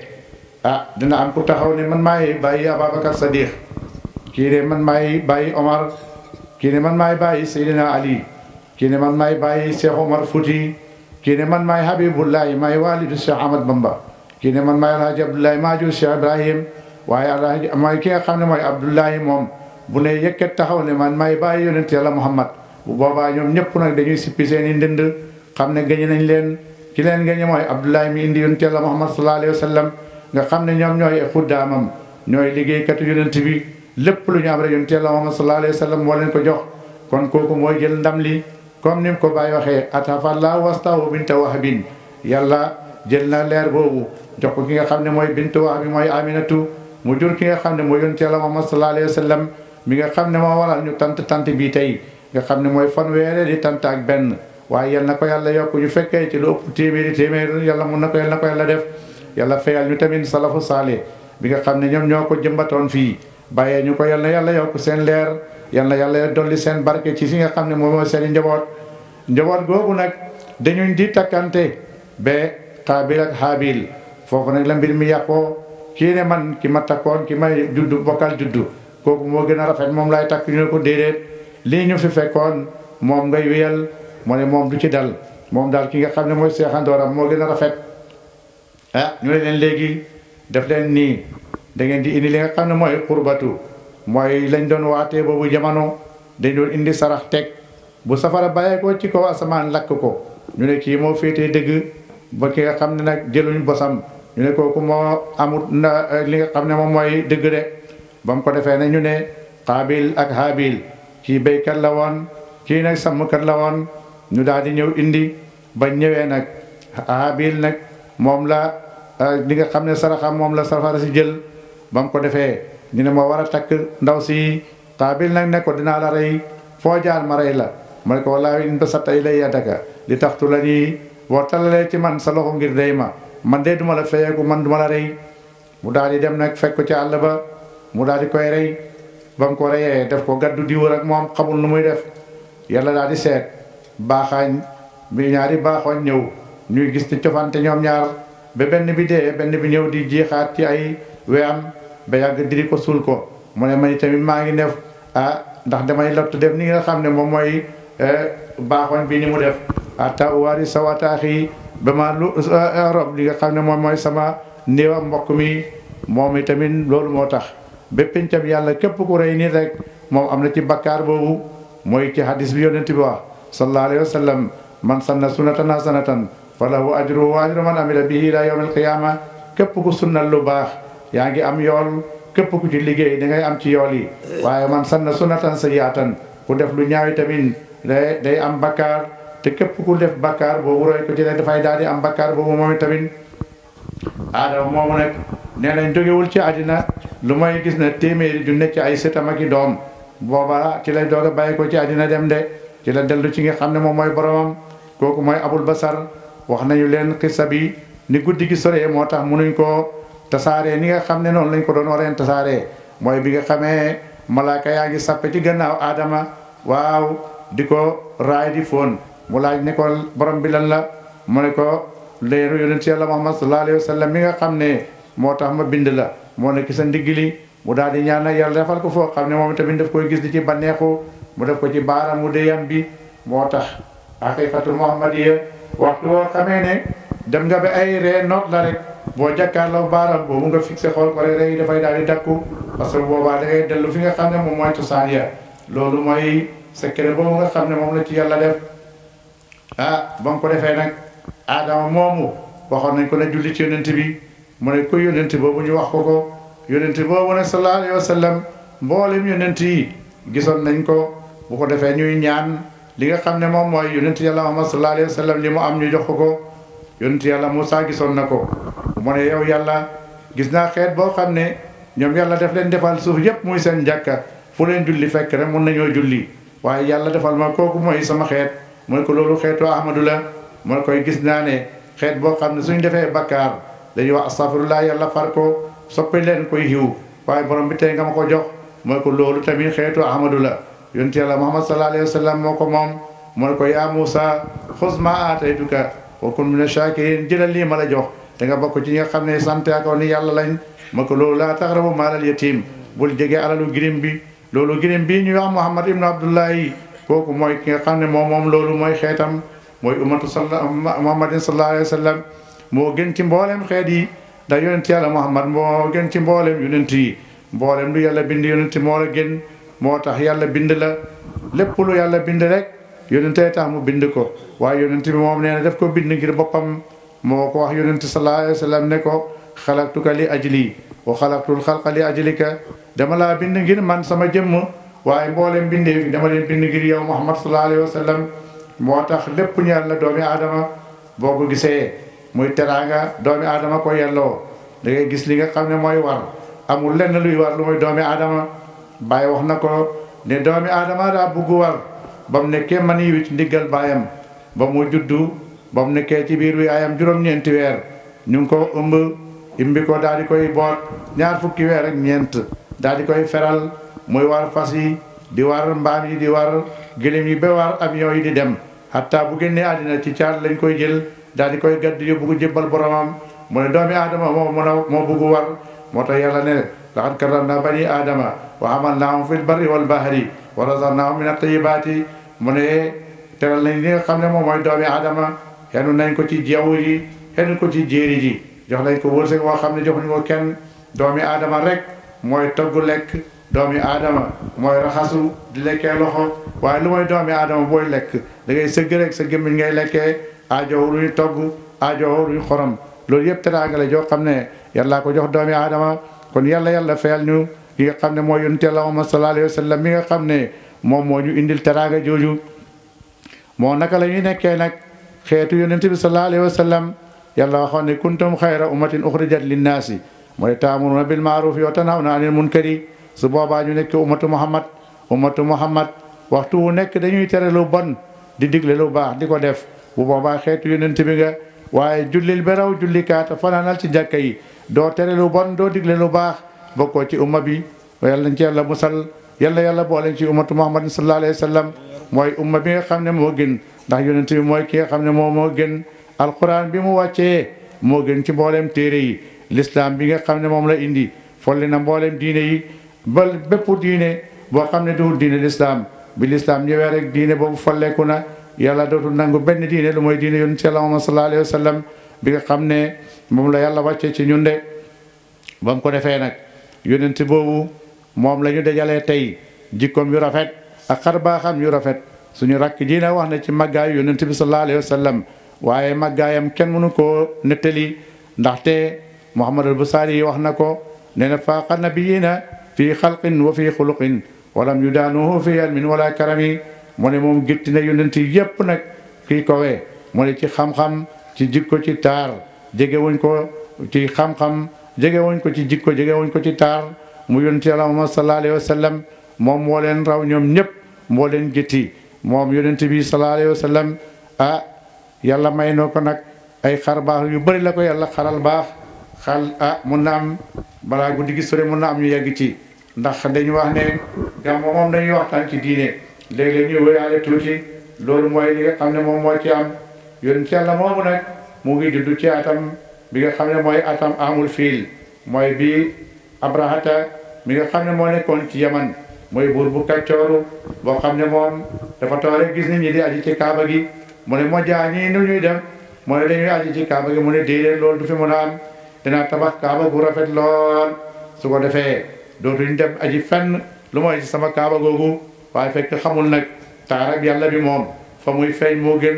[SPEAKER 6] dina am ku taxaw ne man maay bàyyi Ababacar Sadiq kii ne man maay bàyyi Omar kii ne man maay bàyyi Seydina Ali kii ne man maay bàyyi Cheikh Omar Fouti kii ne man maay Habibullahi maay walidu Cheikh Ahmad Bamba kii ne man maay Alhaji Abdullahi maajur Cheikh Ibrahim waaye Alhaji mooy ki nga xam ne mooy Abdullahi moom bu ne yëkkat taxaw ne man maay bàyyi yonent Yàlla Muhammad bu boobaa ñoom ñëpp nag dañuy sippi seen i ndënd xam ne gañe nañ leen ki leen gañe mooy Abdullahi mi indi yonent Yàlla Muhammad sallallahu alayhi wa sallam nga xam ne ñoom ñooy xuddaamam ñooy liggéeykatu yonent bi lépp lu ñu am rek yonent Yàlla Muhammad sallallahu alayhi wa sallam moo leen ko jox kon kooku mooy jël ndam li comme ni mu ko bàyyi waxee atafallahu wastahu binta wahbin yàlla jël na leer boobu jox ko ki nga xam ne mooy bintu wahbi mooy aminatu mu jur ki nga xam ne mooy yonent Yàlla Muhammad sallallahu alayhi wa sallam mi nga xam ne moo waral ñu tant bii tey nga xam ne mooy fanweere di tant ak benn waaye yal na ko yàlla yokk ñu fekkee ci lu ëpp téeméer yàlla mun na ko yàlla def yàlla fayal ñu tamit salafu saale bi nga xam ne ñoom ñoo ko jëmbatoon fii bàyyee ñu ko yal na yàlla yokk seen leer yal na yàlla dolli seen barke ci si nga xam ne moom mooy seen njaboot googu nag dañuy di takkante ba Qaabil ak Haabil foofu nag la mbir mi yàqoo kii ne man ki ma takkoon ki may juddu bokkal juddu kooku moo gën a rafet moom lay takk ñu ne ko déedéet lii ñu fi fekkoon moom ngay wéyal mu ne moom du ci dal moom daal ki nga xam ne mooy seexandooram moo gën a rafet ñu ne leen léegi def leen nii da ngeen di indi li nga xam ne mooy xurbatu mooy lañ doon waatee boobu jamono dañ doon indi sarax teg bu safara bàyyee ko ci kaw asamaan lakk ko ñu ne kii moo féetee dëgg ba ki nga xam ne nag jëluñ bosam ñu ne kooku moo amut na li nga xam ne moom mooy dëgg de ba mu ko defee ne ñu ne Qaabil ak Haabil kii béykat la woon kii nag sàmmkat la woon ñu daal di ñëw indi ba ñëwee nag Haabil nag moom la li nga xam ne saraxam moom la safara si jël ba mu ko defee ñu ne moo war a takk ndaw si Qaabil nag ne ko dinaa la rey foo jaar ma rey la mu ne ko wallaahi in basatta ilayya yadaka li taqtulanii boo talalee ci man sa loxo ngir dey ma man de duma la feyeeku man duma la rey mu daal di dem nag fekk ko ci àll ba mu daal di koy rey ba mu ko reyee def ko gaddu di wër ak moom xamul nu muy def yàlla daal di seet baaxaañ bi ñaari baaxooñ ñëw ñuy gis ci cofante ñoom ñaar ba benn bi dee benn bi ñëw di jeexaat ci ay weyam ba yàgg diri ko suul ko mu ne man tamit maa ngi def ndax damay lott def ni nga xam ne moom mooy baaxooñ bi ni mu def ata uwaari sawataaxi ba ma lu rob li nga xam ne moom mooy sama néew mbokk mi moom i tamit loolu moo tax ba pencam yàlla képp ku rey nit rek moom am na ci bakkaar boobu mooy ci hadis bi yonent bi wax sallallahu alayhi wa sallam man sanna sunnatan hasanatan fa lahu ajruhu wa ajru man amila bihi ila yawm alqiyama képp ku sunnal lu baax yaa ngi am yool képp ku ci liggéey da ngay am ci yool yi waaye man sanna sunnatan sayyi'atan ku def lu ñaawi tamit day am bakkaar te képp ku def bakkaar boobu roy ko ci ne dafay daal di am bakkaar boobu moom tamit aadama moomu nag nee nañ jógewul ci àddina lu may gis na téeméeri ju nekk ci ay sëtam ak i doom booba ci lay doog a bàyyi ko ci àddina dem de ci la dellu ci nga xam ne moom mooy boromam kooku mooy abul basar wax nañu leen xissa bi ni guddi gi soree moo tax munuñ ko tasaaree ni nga xam ne noonu lañ ko doon wareen tasaaree mooy bi nga xamee malaaka yaa ngi sappe ci gannaaw aadama waaw di ko raay di foon mu laaj ne ko borom bi lan la mu ne ko leeru yonent yàlla Muhammad sallallahu alayhi wa sallam mi nga xam ne moo tax ma bind la moo nekk sa ndigg li mu daal di ñaan nag yàlla defal ko foo xam ne moom tamit daf koy gis di ci banneexu mu def ko ci baaraam mu deyam bi moo tax haqiqatul muhammadiya waxtu woo xamee ne dem nga ba ay ree noot la rek boo jàkkaarloo baaraam boobu nga fixé xool ko rek ree yi dafay daal di dakku parce que boobaa da ngay dellu fi nga xam ne moom mooy cosaan ya loolu mooy secret boobu nga xam ne moom la ci yàlla def ba mu ko defee nag Adama moomu waxoon nañ ko ne julli ci yonent bi mu ne ko yonent boobu ñu wax ko yonent boobu nag sallallahu alayhi wa sallam mboolem yonent yi gisoon nañ ko bu ko defee ñuy ñaan li nga xam ne moom mooy yonent yàlla Muhammad sallallahu alayhi wa sallam li mu am ñu jox ko yonent yàlla Moussa gisoon na ko mu ne yow yàlla gis naa xeet boo xam ne ñoom yàlla def leen defal suuf yépp muy seen jàkka fu leen julli fekk rek mun nañoo julli waaye yàlla defal ma kooku mooy sama xeet mu ne ko loolu xeetu Ahmadu la mu ne koy gis naa ne xeet boo xam ne suñ defee bakkaar dañuy wax astafirullah yàlla far ko soppi leen koy xiw waaye borom bi tey nga ma ko jox mu ne ko loolu tamit xeetu Ahmadu la yonent yàlla Muhammad sallallahu alayhi wa sallam moo ko moom mu ne ko yaa Muusa xuz maa aataytuka wa kun mina shaakiriin jëlal lii ma la jox da nga bokk ci ñi nga xam ne sant ko ni yàlla lañ ma ko loolu laa taqrabu maalal yatiim bul jege alalu girim bi loolu girim bi ñuy wax Muhammad ibnu Abdullahi kooku mooy ki nga xam ne moom loolu mooy xeetam mooy ummatu Muhammadin sallallahu alayhi wa sallam moo gën ci mboolem xeet yi da yonent yàlla Muhammad moo gën ci mboolem yonent yi mboolem lu yàlla bind yonent moo la gën moo tax yàlla bind la lépp lu yàlla bind rek yonentee tax mu bind ko waaye yonent bi moom nee na def ko bind ngir boppam moo ko wax yonent sallallahu alayhi wa sallam ne ko xalaqtuka li ajli wa xalaqtul xalqa li ajlika dama laa bind ngir man sama jëmm waaye mboolem bindee fi dama leen bind ngir yow Muhammad sallallahu alayhi wa sallam moo tax lépp ñeel la doomi aadama boo ko gisee muy teraanga doomi aadama ko yelloo da ngay gis li nga xam ne mooy war amul lenn luy war lu mooy doomi aadama Baay wax na ko ne doomi aadama daa bugg war ba mu nekkee man yi ci ndiggal baayam ba mu juddu ba mu nekkee ci biir wi ayam juróom-ñeenti weer ñu ngi ko ëmb imbi ko daal di koy boot ñaar fukki weer ak ñeent daal di koy feral muy war fas yi di war mbaam yi di war gëlëm yi ba war avion yi di dem hatta bu génnee àddina ci caar lañ koy jël daal di koy gadd yóbbu ko jébbal boromam mu ne doomi aadama moo bugg war moo tax yàlla ne laqad karramnaa banii aadama wa hamalnaahum fil barri wal bahri wa razaqnaahum min at-tayyibaati mu ne teral nañ li nga xam ne moom mooy doomi aadama xenu nañ ko ci jaww ji xenu ko ci jéeri ji jox nañ ko wërsëg woo xam ne joxuñ ko kenn doomi aadama rek mooy togg lekk doomi aadama mooy raxasu di lekkee loxo waaye lu mooy doomi aadama booy lekk da ngay sëgg rek sa gémmiñ ngay lekkee aajow luy togg aajow luy xorom loolu yëpp teraanga la joo xam ne yàlla ko jox doomi aadama kon yàlla fayal ñu ki nga xam ne mooy yonent Yàlla Muhammad sallallahu alayhi wa sallam mi nga xam ne moom moo ñu indil teraanga jooju moo naka la ñuy nekkee nag xeetu yonent bi sallallahu alayhi wa sallam yàlla waxoon ne kuntum xayra ummatin uxrijat linnaasi mooy taamuruna bil maarufi wa tanhawna anil munkari su boobaa ñu nekk ummatu muhammad waxtu wu nekk dañuy tere lu bon di digle lu baax di ko def bu boobaa xeetu yonent bi nga waaye jullil ba raw jullikaata fanaanal ci jàkka yi doo tere lu bon doo digle lu baax bokkoo ci umma bi yàlla nañ ci yàlla musal yàlla boole ci ummatu muhammadin sallallahu alayhi wa sallam mooy umma bi nga xam ne moo gën ndax yonent bi mooy ki nga xam ne moo gën alquran bi mu wàccee moo gën ci mbooleem téere yi l'islam bi nga xam ne moom la indi folli na mbooleem diine yi ba bépp diine boo xam ne du diine l'islam bi l'islam ñëwee rek diine boobu folleeku na yàlla dootul nangu benn diine lu mooy diine yonent Yàlla Muhammad sallallahu alayhi wa sallam bi nga xam ne moom la yàlla wàccee ci ñun de ba mu ko defee nag yonent boobu moom la ñu dajalee tey jikkoom yu rafet ak xar baaxam yu rafet suñu rakk ji na wax na ci màggaayu yonent bi sallallahu alayhi wa sallam waaye màggaayam kenn mënu koo nettali ndaxte Muhammad al-Busaari wax na ko nee na faaqa nabiyina fii xalqin wa fii xuluqin walam yudaanuhu fi ilmin wala karami mu ne moom gétti na yonent yépp nag kii kowee mu ne ci xam-xam ci jikko ci taar jegewuñ ko ci xam-xam jegewuñ ko ci jikko jegewuñ ko ci taar mu yonent Yàlla Muhammad sallallahu alayhi wa sallam moom moo leen raw ñoom ñëpp moo leen gétti moom yonent bi sallallahu alayhi wa sallam yàlla may noo ko nag ay xar baax yu bëri la ko yàlla xaral baax mun na am balaa guddi gi sore mun na am ñu yegg ci ndax dañu wax ne gàmmu moom dañuy waxtaan ci diine léeg-léeg ñu wéyaale tuuti loolu mooy li nga xam ne moom moo ci am yonent Yàlla moomu nag mu ngi juddu ci atam bi nga xam ne mooy atam amul fiil mooy bi abrahata mi nga xam ne moo nekkoon ci yaman mooy buur bu kaccooru boo xam ne moom dafa toore gis nit ñi di aji ci kaaba gi mu ne moo jaa ñii nu ñuy dem mu ne dañuy aji ci kaaba gi mu ne déedéet loolu du fi mën a am dinaa tabax kaaba gu rafet lool su ko defee dootuñ dem aji fenn lu mooy ci sama kaaba googu waaye fekk xamul nag taarab yàlla bi moom fa muy feeñ moo gën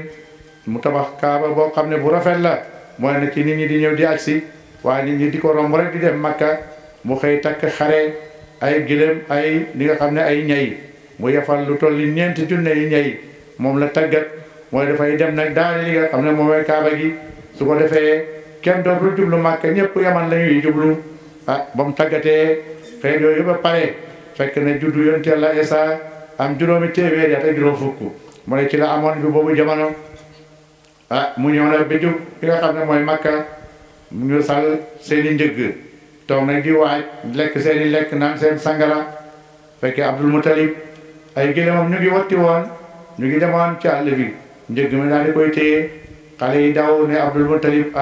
[SPEAKER 6] mu tabax kaaba boo xam ne bu rafet la mooy na ci nit ñi di ñëw di aj si waaye nit ñi di ko romb rek di dem Makka mu xëy takk xare ay gëlëm ay li nga xam ne ay ñay mu yefal lu toll ni 4 junne yi ñay moom la tàggat mooy dafay dem nag daal li nga xam ne moom mooy kaaba gi su ko defee kenn dootul jublu Makka ñëpp yaman la ñuy jublu ba mu tàggatee xëy yooyu ba pare fekk na juddu yonent Yàlla Isa am juróomi téeméeri at ak juróom fukk mu ne ci la amoon bi boobu jamono mu ñëw nag ba jub fi nga xam ne mooy Makka ñu sal seeni njëgg toog nag di waaj lekk seeni lekk naan seen sangara fekkee Abdul Mutalib ay gëlëmam ñu ngi watti woon ñu ngi demoon ci àll bi njëgg mi daal di koy téye xale yi daw ne Abdul Mutalib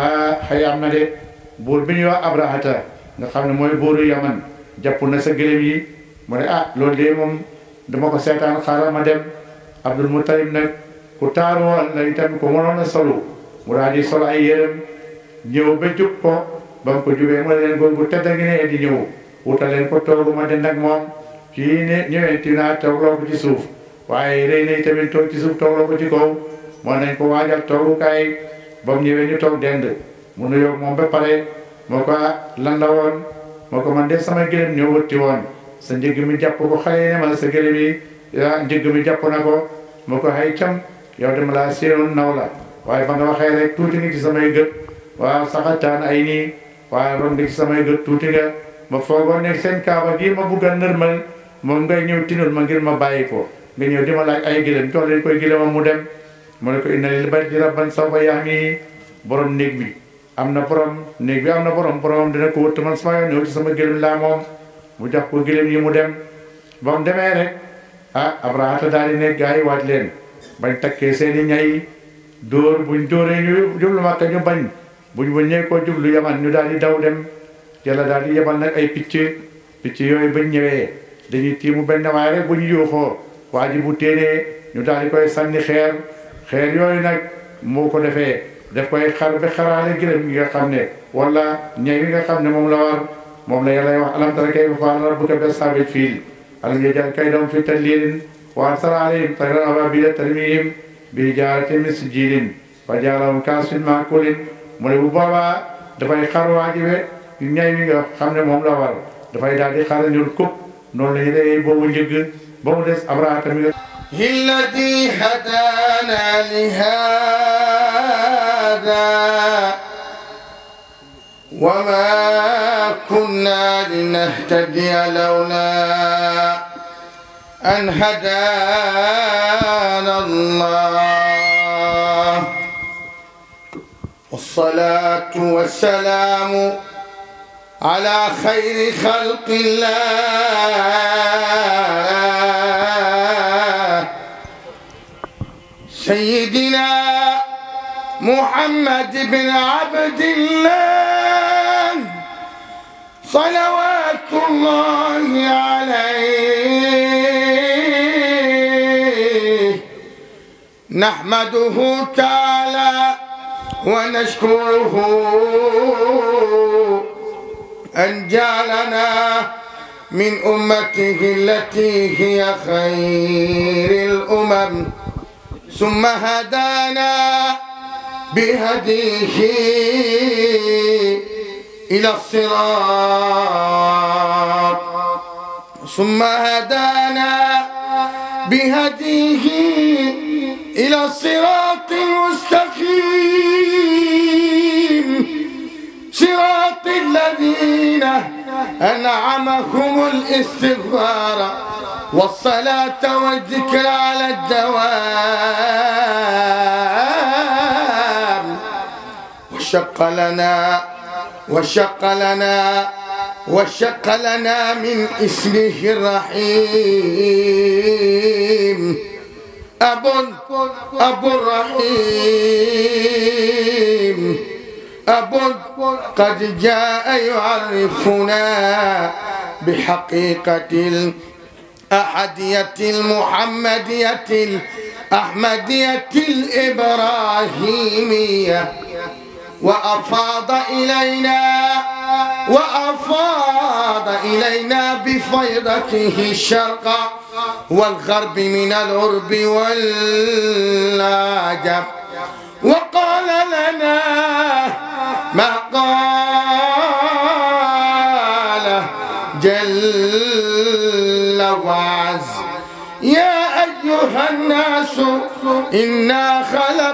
[SPEAKER 6] xëy am na de buur bi ñuy wax Abrahata nga xam ne mooy buuru Yaman jàpp na sa gëlëm yi mu ne loolu de moom dama ko seetaan xaaral ma dem Abdul Mutalib nag ku taaru woon la itam ko mënoon a solu mu daal di sol ay yérem ñëw ba jub ko ba mu ko jubee mu ne leen góor gu tedd ngi ne di ñëw wutal leen ko toogu ma den ak moom kii ne ñëwee tinaa toogloo ko ci suuf waaye rëy na tamit toog ci suuf toogloo ko ci kaw moo nañ ko waajal toogukaay ba mu ñëwee ñu toog dend mu nuyoo moom ba pare moo ko lan la woon moo ko man de sama gëlëm ñoo wëtti woon sa njëgg mi jàpp ko xale yi ne ma sa gëlëm yi njëgg mi jàpp na ko moo ko xay cam yow dama laa séenoon naw la waaye ba nga waxee rek tuuti nga ci samay gët waaw saxataan ay nii waaye ron nga ci samay gët tuuti nga ma foogoon ne seen kaaba gii ma bugg a nërmal moom ngay ñëw tinul ma ngir ma bàyyi ko nga ñëw di ma laaj ay gëlëm jox leen koy gëlëmam mu dem mu ne ko inna lil bayti rabban sawfa yahmi borom néeg bi am na borom néeg bi am na boromam dina ko wëtt man sama yoon ñëw ci sama gëlëm laa moom mu jox ko gëlëm yi mu dem ba mu demee rek Abrahata daal di ne gaa yi waaj leen bañ takkee seeni ñay dóor buñ dóoree ñu jublu Makka ñu bañ buñ wëññee ko jublu Yaman ñu daal di daw dem Yàlla daal di yebal nag ay picc yooyu bañ ñëwee dañuy tiimu benn waaye rek bu ñu yuuxoo waa ji bu téenee ñu daal di koy sànni xeer yooyu nag moo ko defee daf koy xar ba xaraale gërëm gi nga xam ne wala ñay yi nga xam ne moom la war moom la Yàlla wax alam tara kayfa fa'ala rabbuka bi ashaabil fiil alam yaj'al kaydahum fi tadliil wa arsala alayhim tayran abaabila tarmiihim bi hijaaratin min sijjiilin fa ja'alahum ka'asfin ma'kuulin mu ne bu boobaa dafay xar waajibe ñay wi nga xam ne moom la war dafay daal di xar ñun kub noonu la ñu dee boobu njëgg ba mu des Abrahata mi nga
[SPEAKER 4] الذي هدانا لهذا وما كنا لنهتدي لولا أن هدانا الله والصلاة والسلام على خير خلق الله سيدنا محمد بن عبد الله صلوات الله عليه نحمده تعالى ونشكره أن جعلنا من أمته التي هي خير الأمم ثم هدانا بهديه إلى الصراط ثم هدانا بهديه إلى الصراط المستقيم صراط الذين أنعمهم الاستغفار والصلاة والذكر على الدوام وشق لنا من اسمه الرحيم أبو الرحيم أب قد جاء يعرفنا بحقيقة أحدية المحمدية الأحمدية الإبراهيمية وأفاض إلينا بفيضته الشرق والغرب من العرب والعجب وقال لنا ما قال جل وعز يا أيها الناس إنا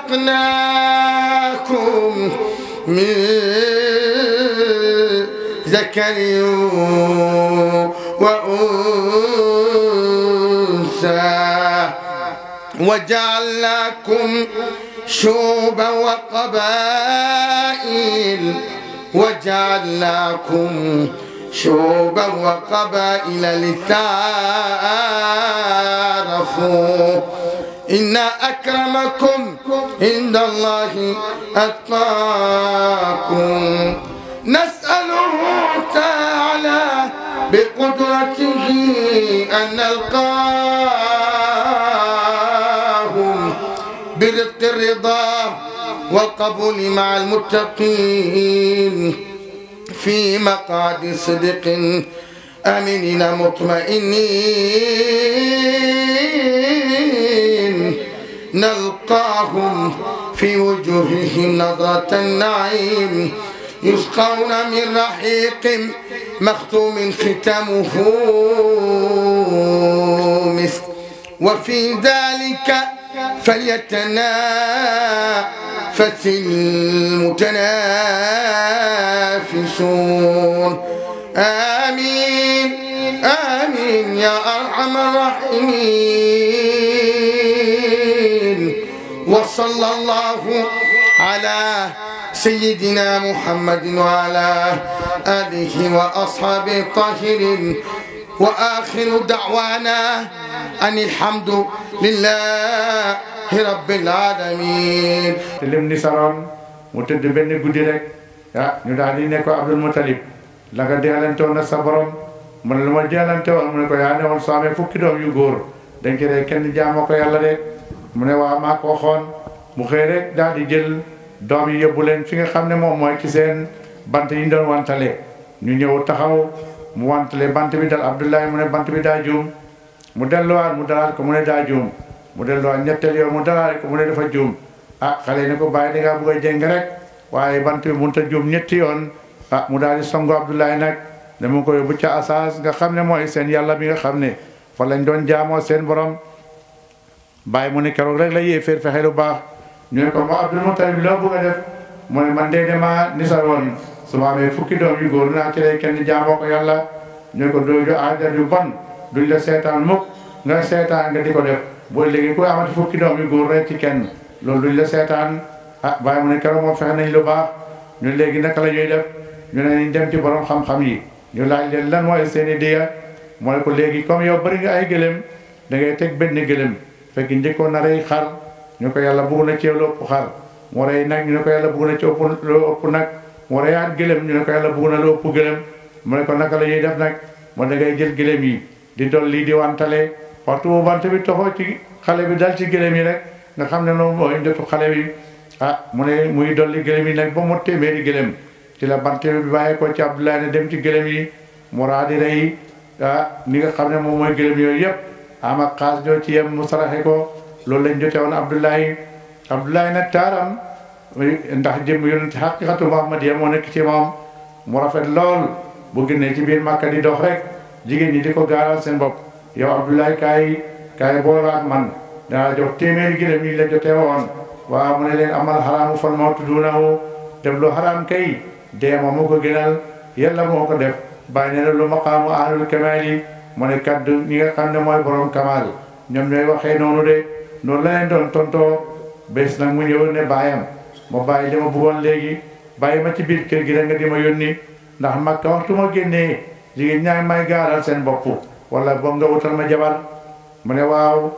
[SPEAKER 4] خلقناكم من ذكر وأنثى وجعلناكم شعوبا وقبائل لتعارفوا إن أكرمكم عند الله أتقاكم نسأله تعالى بقدرته أن نلقاهم برزق الرضا والقبول مع المتقين في مقعد صدق آمنين مطمئنين نلقاهم في وجوههم نظرة النعيم يسقون من رحيق مختوم ختامه مسك وفي ذلك فليتنافس المتنافسون آمين آمين يا أرحم الراحمين وصلى الله على سيدنا محمد وعلى آله وأصحابه الطاهرين وآخر دعوانا أن الحمد لله رب العالمين.
[SPEAKER 6] lim ni saroon mu tëdd benn guddi rek ñu daal di ne ko Abdul Muttalib la nga deelante woon sa borom mu ne lu ma deelante woon mu ne ko yaa ne woon soo amee fukki doom yu góor dañ ci rek kenn jaamoo ko yàlla de mu ne waa maa ko waxoon mu xëy rek daal di jël doom yi yóbbu leen fi nga xam ne moom mooy ci seen bant yi ñu doon wantale ñu ñëw taxaw mu wantale bant bi dal Abdullahi mu ne bant bi daa juum mu delluwaat mu dalaat ko mu ne daa juum mu delluwaat ñetteel yoon mu dalaat ko mu ne dafa juum xale ne ko bàyyi dangaa bëgg a jéng rek waaye bant bi mënut a juum ñetti yoon mu daal di songo Abdullahi nag ne mu ko yóbbu ca asaas nga xam ne mooy seen yàlla bi nga xam ne fa lañ doon jaamoo seen borom bàyyi mu ne keroog rek la yéeféer fexe lu baax ñu ne ko moo Abdul Muttalib loo bëgg a def mu ne man de dama nisar woon su ma amee fukki doom yu góor naa ci lay kenn jaamoo ko yàlla ñu ne ko dooju aadar yu bon duñ la seetaan mukk nga seetaan nga di ko def boo léegi ku amati fukki doom yu góor rek ci kenn loolu duñ la seetaan bàyyi mu ne keroog moom fexe nañ lu baax ñu léegi naka la ñuy def ñu ne ñu dem ci borom xam-xam yi ñu laaj leen lan mooy seeni diya mu ne ko léegi comme yow bëri nga ay gëlëm da ngay teg benn gëlëm fekk njëkkoon na rey xar ñu ko yàlla bëgg na ci lu ëpp xar mu rey nag ñu ne ko yàlla bëgg na ci lu ëpp nag mu reyaat gëlëm ñu ne ko yàlla bëgg na lu ëpp gëlëm mu ne ko naka la ñuy def nag mu da ngay jël gëlëm yi di dolli di wantale waxtu bu bant bi toxoo ci xale bi dal ci gëlëm yi rek nga xam ne noonu mooy ndetu xale bi mu ne muy dolli gëlëm yi nag ba mu téeméeri gëlëm ci la bant bi bàyyee ko ci Abdoulaye ne dem ci gëlëm yi mu raa di rey ni nga xam ne moom mooy gëlëm yooyu yëpp am ak xaas ñoo ci yem mu saraxe ko loolu lañ jote woon Abdoulaye nag taaram ndax jëm yonent xaqiqatu Muhammadiya moo nekk ci moom mu rafet lool bu génnee ci biir Màkka di dox rek jigéen ñi di ko gaaral seen bopp yow Abdoulaye kaay booloo ak man danaa jox téeméeri gëlëm yi la jotee woon waaw mu ne leen amal xaraamu fan mawtu duunahu def lu xaraam kay dee moom moo ko gënal yàlla moo ko def bàyyi ne lu maqaamu ahlul kamaal yi mu ne kaddu ñi nga xam ne mooy borom kamaal ñoom ñooy waxee noonu de noonu la leen doon tontoo bés nag mu ñëw ne baayam ma bàyyi li ma bëggoon léegi bàyyi ma ci biir kër gi rek nga di ma yónni ndax Makka waxtu ma génnee jigéen ñaa ngi may gaaral seen bopp wala boog nga utal ma jabar mu ne waaw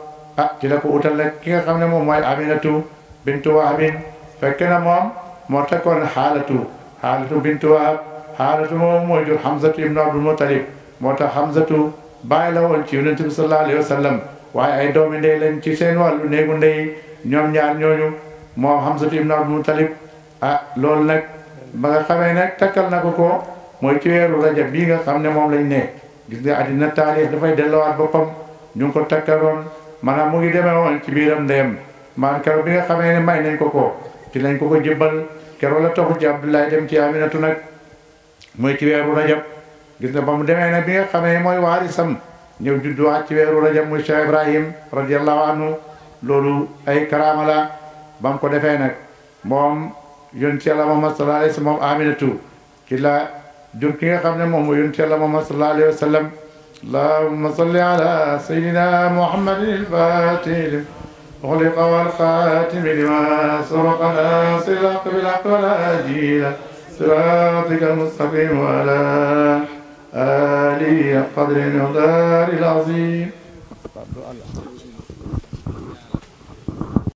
[SPEAKER 6] ci la ko utal rek ki nga xam ne moom mooy Aminatu bintu Wahabin fekk na moom moo tekkoon xaalatu bintu Wahab xaalatu moom mooy jur Hamzatu ibnu Abdul Muttalib moo tax Hamzatu bàyyi la woon ci yonent bi sallallahu alayhi wa sallam waaye ay doomi ndey lañ ci seen wàllu néegu ndey ñoom ñaar ñooñu moom Hamzatu ibn Abdul Muttalib loolu nag ba nga xamee nag takkal na ko mooy ci weeru rajab bii nga xam ne moom lañ ne gis nga àddina taarix dafay delloowaat boppam ñu ngi ko takkaloon maanaam mu ngi demee woon ci biiram ndeyam maanaam keroog bi nga xamee ne may nañ ko ci lañ ko jëbbal keroog la toxu ci Abdullahi dem ci Aminatu nag mooy ci weeru rajab gis nga ba mu demee nag bi nga xamee mooy waarisam ñëw judduwaat ci weeru rajab muy Cheikh Ibrahim radiyallahu anhu loolu ay karaama la ba mu ko defee nag moom yonent Yàlla Muhammad sallallahu alayhi wa sallam moom Aminatu ci la jur ki nga xam ne moom mooy yonent Yàlla Muhammad sallallahu alayhi wa sallam allahumma salli ala sayyidina muhammadin al-fatih أغلق والخاتم لما سبق ناصر الحق بالحق والهادي إلى صراطك المستقيم وعلى آله قدر المقدار العظيم